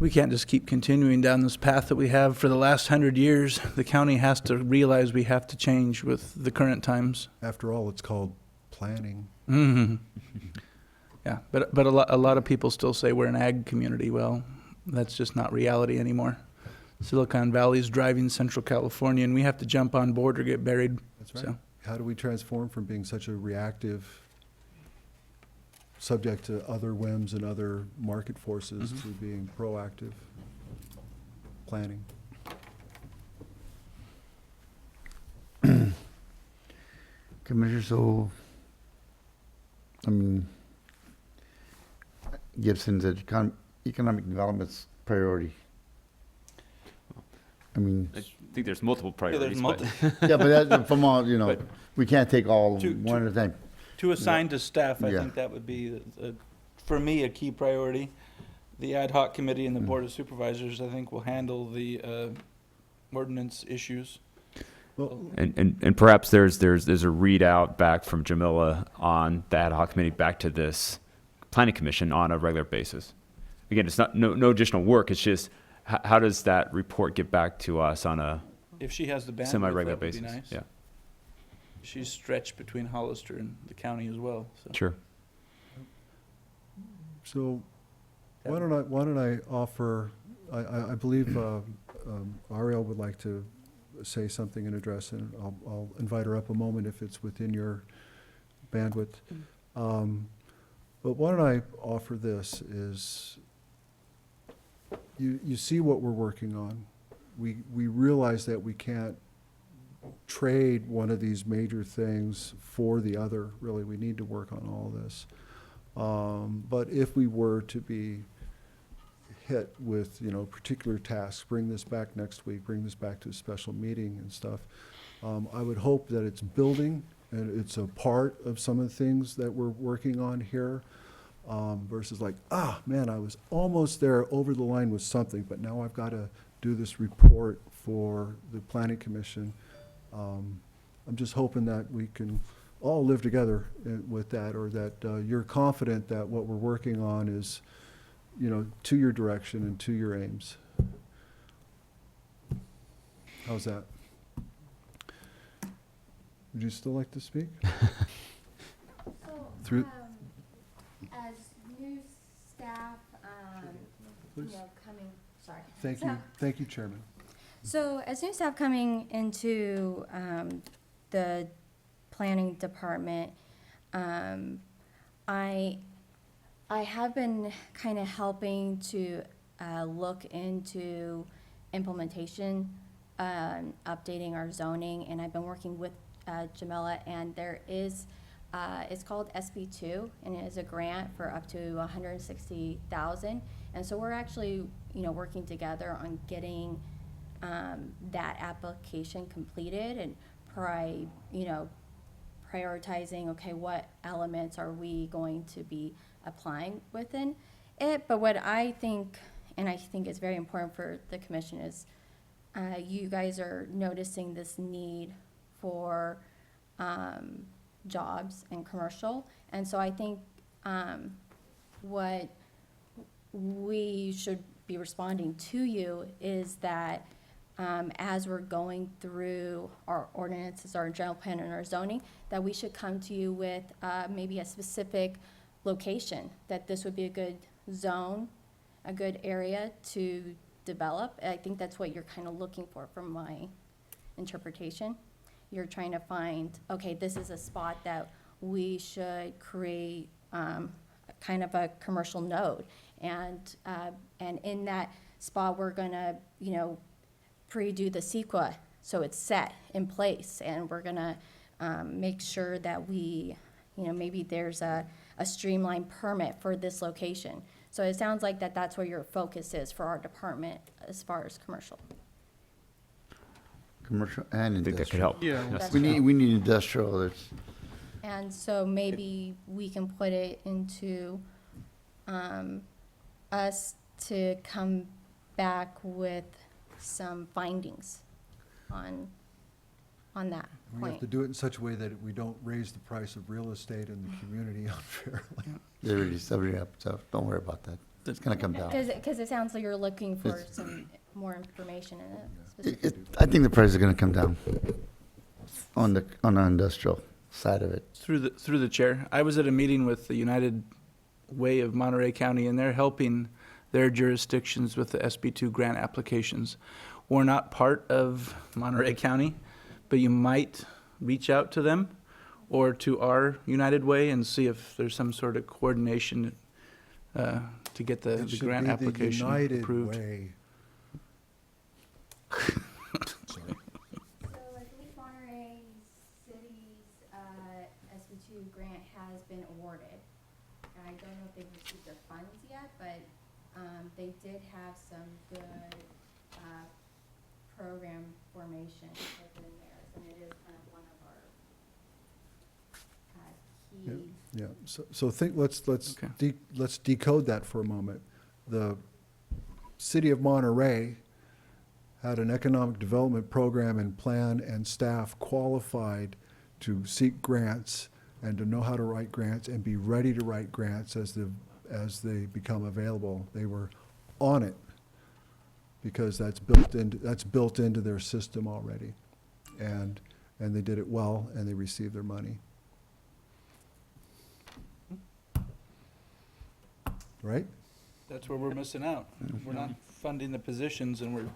we can't just keep continuing down this path that we have for the last 100 years. The county has to realize we have to change with the current times. After all, it's called planning. Mm-hmm. Yeah, but a lot of people still say we're an ag community. Well, that's just not reality anymore. Silicon Valley's driving Central California, and we have to jump on board or get buried. That's right. So. How do we transform from being such a reactive, subject to other whims and other market forces, to being proactive, planning? Commissioner, so, I mean, Gibson's economic development's priority. I mean, I think there's multiple priorities. yeah, but that, from all, you know, But- we can't take all To- one at a time. To assign to staff, I Yeah. think that would be, for me, a key priority. The ad hoc committee and the board of supervisors, I think, will handle the ordinance issues. Well, And perhaps there's a readout back from Jamila on the ad hoc committee back to this planning commission on a regular basis. Again, it's not, no additional work, it's just, how does that report get back to us on a If she has the bandwidth, semi-regular that would be basis? nice. Yeah, She's stretched between Hollister and the county as well, so. sure. so why don't I offer, I believe Ariel would like to say something and address, and I'll invite her up a moment if it's within your bandwidth. But why don't I offer this is, you see what we're working on. We realize that we can't trade one of these major things for the other, really. We need to work on all this. But if we were to be hit with, particular tasks, bring this back next week, bring this back to a special meeting and stuff, I would hope that it's building and it's a part of some of the things that we're working on here, versus like, man, I was almost there over the line with something, but now I've got to do this report for the planning commission. I'm just hoping that we can all live together with that, or that you're confident that what we're working on is, to your direction and to your aims. How's that? Would you still like to speak? So, Through- as new staff, Please. coming, sorry. Thank you, Chairman. So, as new staff coming into the planning department, I have been kind of helping to look into implementation, updating our zoning, and I've been working with Jamila, and there is, it's called SB2, and it is a grant for up to $160,000, and so we're actually, working together on getting that application completed and prioritizing, okay, what elements are we going to be applying within it. But what I think, and I think is very important for the commission, is you guys are noticing this need for jobs and commercial. And so I think what we should be responding to you is that as we're going through our ordinances, our general plan and our zoning, that we should come to you with maybe a specific location, that this would be a good zone, a good area to develop. I think that's what you're kind of looking for from my interpretation. You're trying to find, okay, this is a spot that we should create kind of a commercial node. And in that spot, we're gonna, pre-do the CEQA, so it's set in place, and we're gonna make sure that we, maybe there's a streamlined permit for this location. So it sounds like that's where your focus is for our department as far as commercial. Commercial and I think that could industrial. help. Yeah. Yes. We need industrial, that's, And so maybe we can put it into us to come back with some findings on that We have to point. do it in such a way that we don't raise the price of real estate in the community unfairly. they already subbed it up, so don't worry about that. It's gonna come down. Because it sounds like you're looking for some more information in it. I think the price is gonna come down on the industrial side of it. Through the chair, I was at a meeting with the United Way of Monterey County, and they're helping their jurisdictions with the SB2 grant applications. We're not part of Monterey County, but you might reach out to them or to our United Way and see if there's some sort of coordination to get the It should grant be the application United approved. Way. Sorry. So I believe Monterey City's SB2 grant has been awarded. And I don't know if they've received their funds yet, but they did have some good program formation within theirs, and it is kind of one of our key. Yeah, so think, let's Okay. let's decode that for a moment. The city of Monterey had an economic development program and plan and staff qualified to seek grants and to know how to write grants and be ready to write grants as they become available. They were on it because that's built into their system already. And they did it well, and they received their money. Right? That's where we're missing out. We're not funding the positions, and we're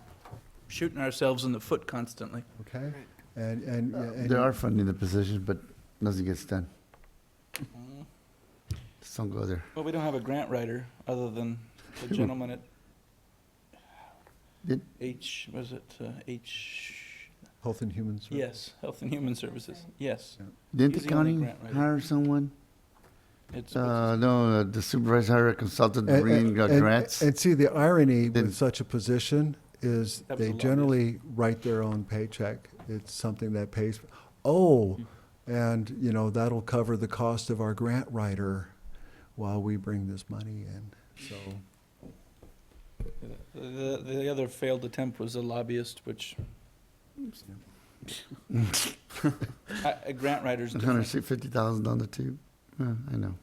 shooting ourselves in the foot constantly. Okay? And They are funding the positions, but nothing gets done. Just don't go there. Well, we don't have a grant writer other than the gentleman at Did- H, was it H? Health and Human Services. Yes, Health and Human Services, yes. Didn't He's the the only county grant writer. hire someone? It's, No, the supervisor hired a consultant to bring in grants. And see, the irony Then- with such a position is That was they a generally write their own paycheck. It's something that pays, oh, and, that'll cover the cost of our grant writer while we bring this money in, so. the other failed attempt was a lobbyist, which a grant writer's different. $150,000 on the tube. I know.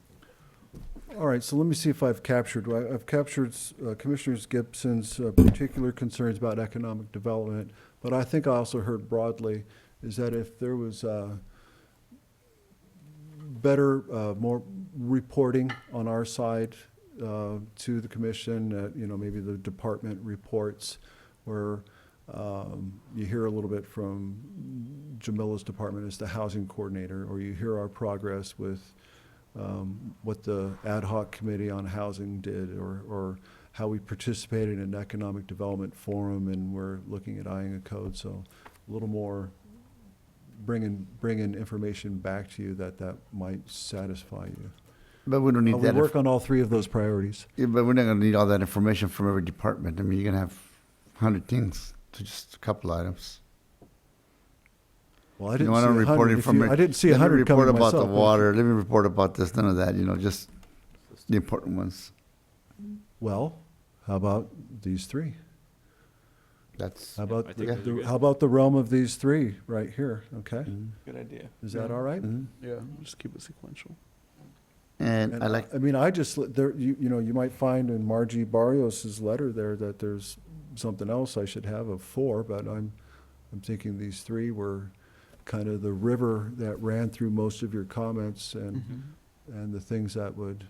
All right, so let me see if I've captured Commissioner Gibson's particular concerns about economic development, but I think I also heard broadly is that if there was better, more reporting on our side to the commission, maybe the department reports where you hear a little bit from Jamila's department as the housing coordinator, or you hear our progress with what the ad hoc committee on housing did, or how we participated in an economic development forum, and we're looking at eyeing a code. So a little more bringing information back to you that might satisfy you. But we don't need We that. work on all three of those priorities. Yeah, but we're not going to need all that information from every department. I mean, you're going to have 100 things to just a couple items. Well, I You didn't know, see I'm 100. reporting If from you- it. I didn't see Let me 100 coming report about myself. the water. Let me report about this. None of that. Just the important ones. Well, how about these three? That's How about, I think those are good. how about the realm of these three right here, okay? Good idea. Is that all right? Mhm. Yeah, just keep it sequential. And I like. I mean, I just, there, you might find in Margie Barrios's letter there that there's something else I should have of four, but I'm thinking these three were kind of the river that ran through most of your comments and the things that would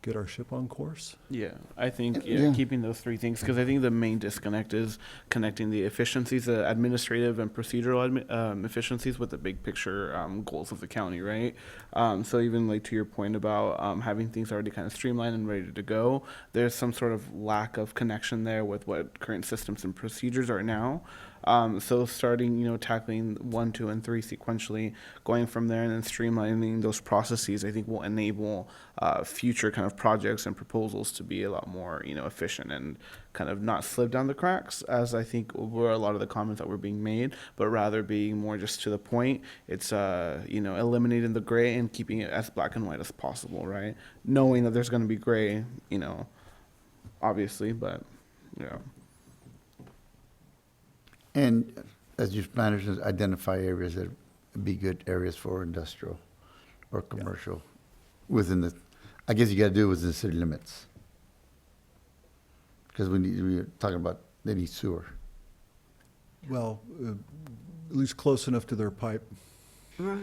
get our ship on course. Yeah, I think Yeah. keeping those three things, because I think the main disconnect is connecting the efficiencies, the administrative and procedural efficiencies with the big picture goals of the county, right? So even like to your point about having things already kind of streamlined and ready to go, there's some sort of lack of connection there with what current systems and procedures are now. So starting, tackling 1, 2, and 3 sequentially, going from there and then streamlining those processes, I think will enable future kind of projects and proposals to be a lot more, efficient and kind of not slip down the cracks, as I think were a lot of the comments that were being made, but rather being more just to the point. It's, eliminating the gray and keeping it as black and white as possible, right? Knowing that there's going to be gray, obviously, but, yeah. And as you planners identify areas that would be good areas for industrial or commercial within the, I guess you got to do it within the city limits. Because we're talking about they need sewer. Well, at least close enough to their pipe.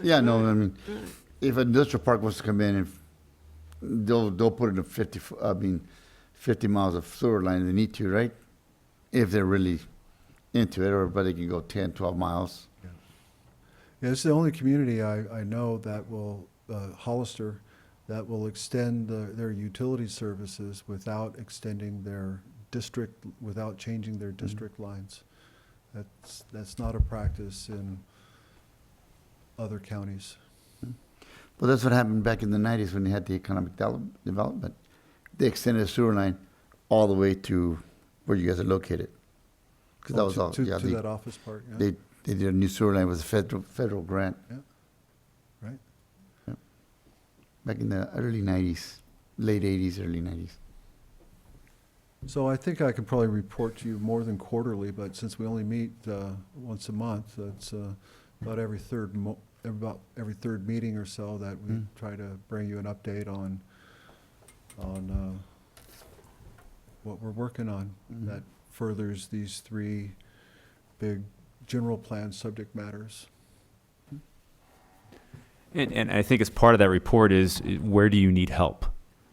Yeah, no, I mean, if an industrial park wants to come in and they'll put in 50 miles of sewer line, they need to, right? If they're really into it, or but they can go 10, 12 miles. Yeah, it's the only community I know that will, Hollister, that will extend their utility services without extending their district, without changing their district lines. That's not a practice in other counties. Well, that's what happened back in the 90s when they had the economic development. They extended the sewer line all the way to where you guys are located. Because that was all, To yeah, that office part, yeah. they did a new sewer line with a federal grant. Yeah, right. Back in the early 90s, late 80s, early 90s. So I think I can probably report to you more than quarterly, but since we only meet once a month, it's about every third meeting or so that we try to bring you an update on what we're working on that furthers these three big general plan subject matters. And I think as part of that report is where do you need help?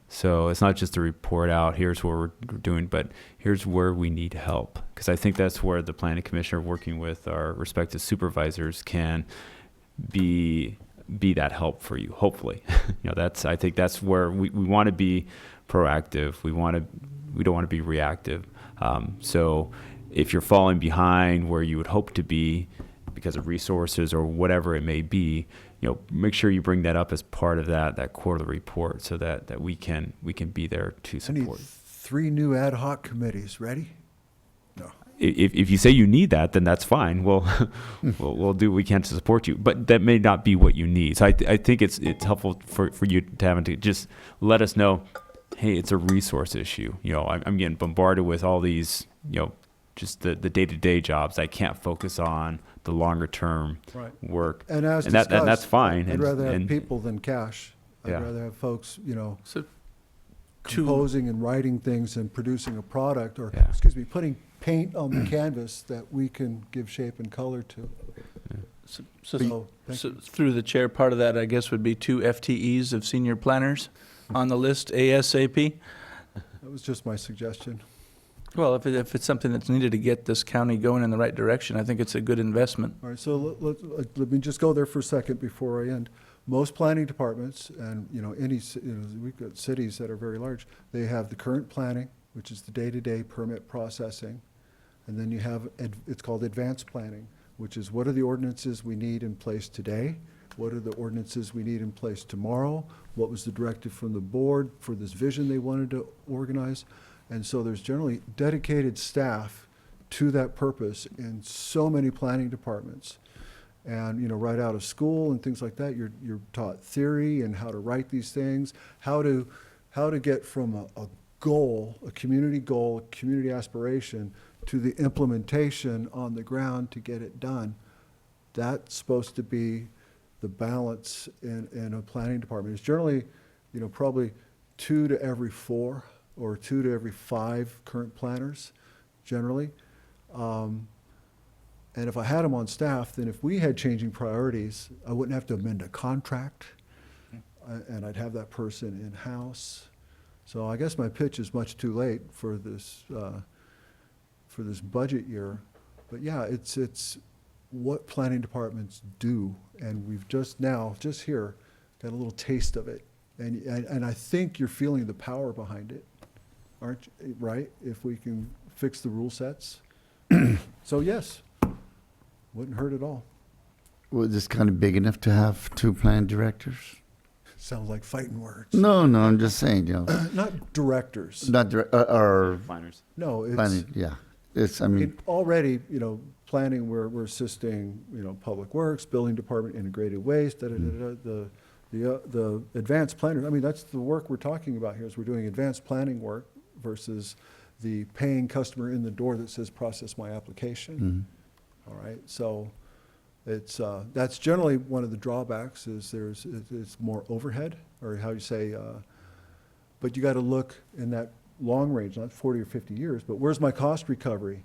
So it's not just a report out, here's what we're doing, but here's where we need help. Because I think that's where the planning commissioner working with our respective supervisors can be that help for you, hopefully. I think that's where we want to be proactive. We don't want to be reactive. So if you're falling behind where you would hope to be because of resources or whatever it may be, make sure you bring that up as part of that quarterly report so that we can be there to I need support. 3 new ad hoc committees. Ready? No. If you say you need that, then that's fine. We'll do what we can to support you. But that may not be what you need. So I think it's helpful for you to have to just let us know, hey, it's a resource issue. I'm getting bombarded with all these, just the day-to-day jobs. I can't focus on the longer term work. And as and discussed, that's fine. I'd rather have people than cash. I'd Yeah. rather have folks, So composing and writing things and producing a product, or, Yeah. putting paint on the canvas that we can give shape and color to. So, So, thank so you. through the chair, part of that, I guess, would be 2 FTEs of senior planners on the list ASAP. That was just my suggestion. Well, if it's something that's needed to get this county going in the right direction, I think it's a good investment. All right, so let me just go there for a second before I end. Most planning departments, and, we've got cities that are very large, they have the current planning, which is the day-to-day permit processing. And then you have, it's called advanced planning, which is what are the ordinances we need in place today? What are the ordinances we need in place tomorrow? What was the directive from the board for this vision they wanted to organize? And so there's generally dedicated staff to that purpose in so many planning departments. And, right out of school and things like that, you're taught theory and how to write these things, how to get from a goal, a community aspiration, to the implementation on the ground to get it done. That's supposed to be the balance in a planning department. It's generally, probably 2 to every 4 or 2 to every 5 current planners, generally. And if I had them on staff, then if we had changing priorities, I wouldn't have to amend a contract, and I'd have that person in-house. So I guess my pitch is much too late for this budget year. But yeah, it's what planning departments do, and we've just here, got a little taste of it. And I think you're feeling the power behind it, aren't you, right? If we can fix the rule sets. So yes, wouldn't hurt at all. Was this kind of big enough to have 2 plan directors? Sounds like fighting words. No, I'm just saying, Not directors. not or Planners. No, it's, planning. Yeah, I mean, already, planning, we're assisting, public works, building department, integrated waste, the advanced planners. I mean, that's the work we're talking about here, is we're doing advanced planning work versus the paying customer in the door that says, process my application. All right, so it's, that's generally one of the drawbacks, is it's more overhead, or how you say, but you got to look in that long range, not 40 or 50 years, but where's my cost recovery?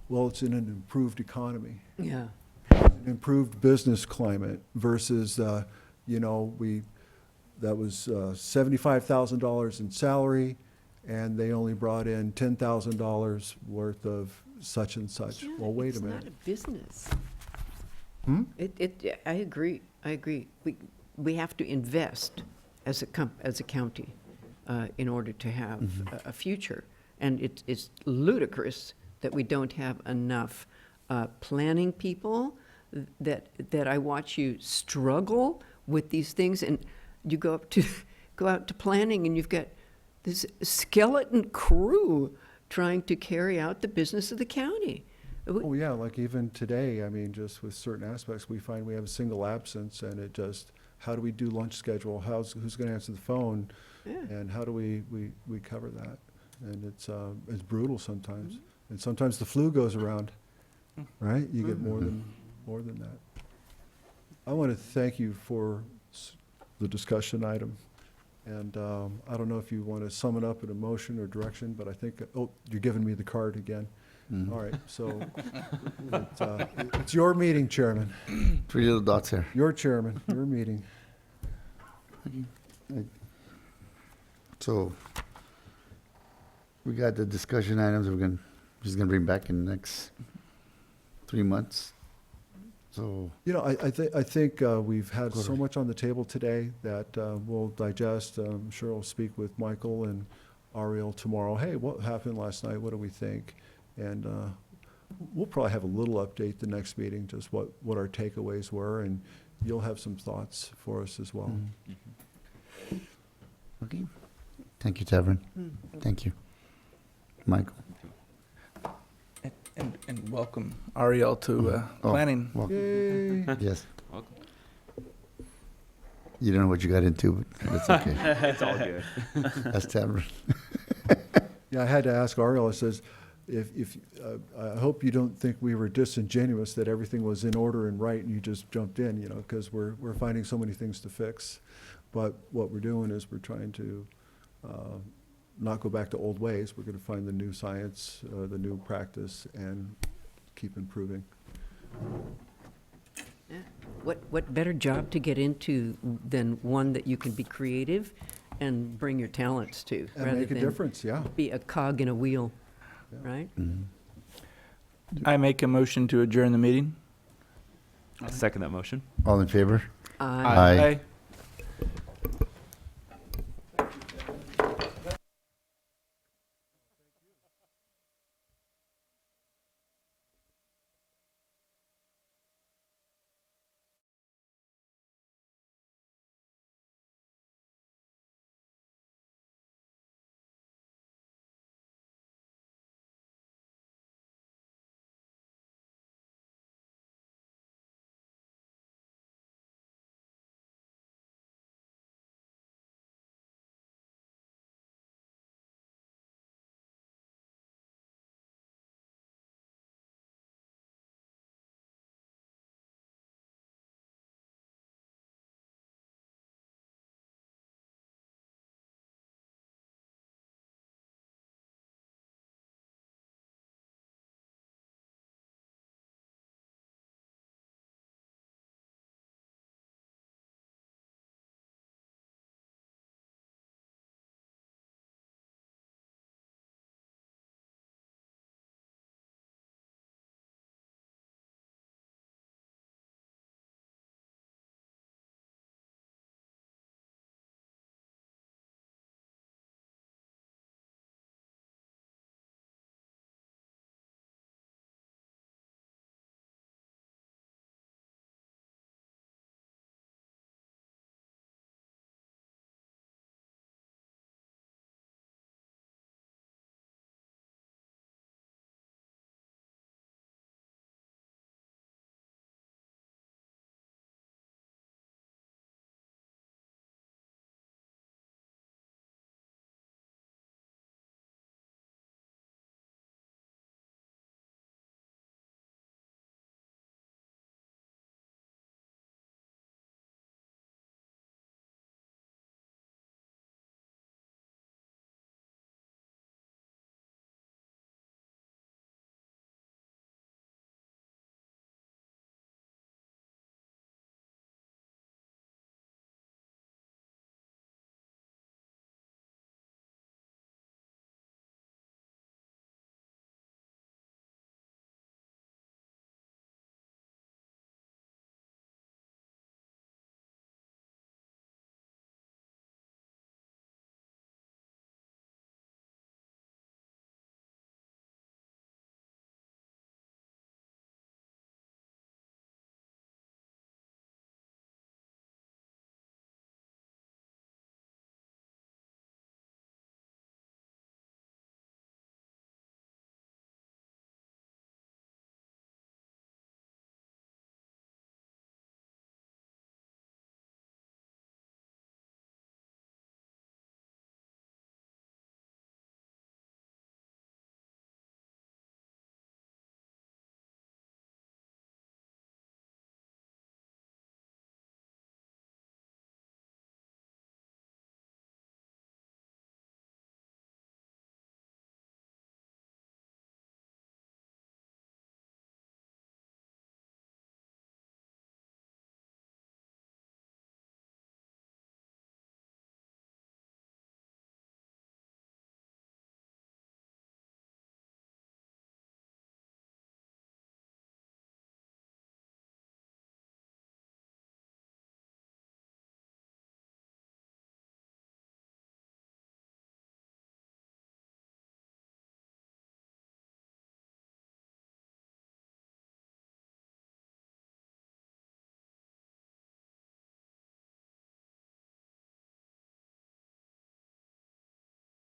Well, it's in an improved economy, Yeah. an improved business climate versus, that was $75,000 in salary, and they only brought in $10,000 worth of such and such. Yeah, Well, wait a It's minute. not a business. Hmm? I agree. We have to invest as a county in order to have a future. And it's ludicrous that we don't have enough planning people, that I watch you struggle with these things, and you go out to planning, and you've got this skeleton crew trying to carry out the business of the county. Oh, yeah, like even today, I mean, just with certain aspects, we find we have a single absence, and it just, how do we do lunch schedule? Who's going to answer the phone? Yeah. And how do we cover that? and it's brutal sometimes. And sometimes the flu goes around, right? You get more than that. I want to thank you for the discussion item. And I don't know if you want to sum it up in a motion or direction, but I think, oh, you're giving me the card again. All right, so it's your meeting, Chairman. 3 little dots here. Your chairman, your meeting. So we got the discussion items just gonna bring back in the next 3 months. So, You know, I think we've had so much on the table today that we'll digest. I'm sure I'll speak with Michael and Ariel tomorrow. Hey, what happened last night? What do we think? And we'll probably have a little update the next meeting, just what our takeaways were, and you'll have some thoughts for us as well. okay. Thank you, Tavern. Thank you. Michael. And welcome Ariel to planning. Welcome. Yay. Yes. Welcome. You don't know what you got into, but it's okay. It's all good. That's Tavern. Yeah, I had to ask Ariel, I says, if I hope you don't think we were disingenuous, that everything was in order and right and you just jumped in, you know, because we're finding so many things to fix. But what we're doing is we're trying to not go back to old ways. We're going to find the new science, the new practice, and keep improving. Yeah. What better job to get into than one that you can be creative and bring your talents to, And rather make a than difference, yeah. be a cog in a wheel, Yeah. right? I make a motion to adjourn the meeting. I second that motion. All in favor? Aye. Aye.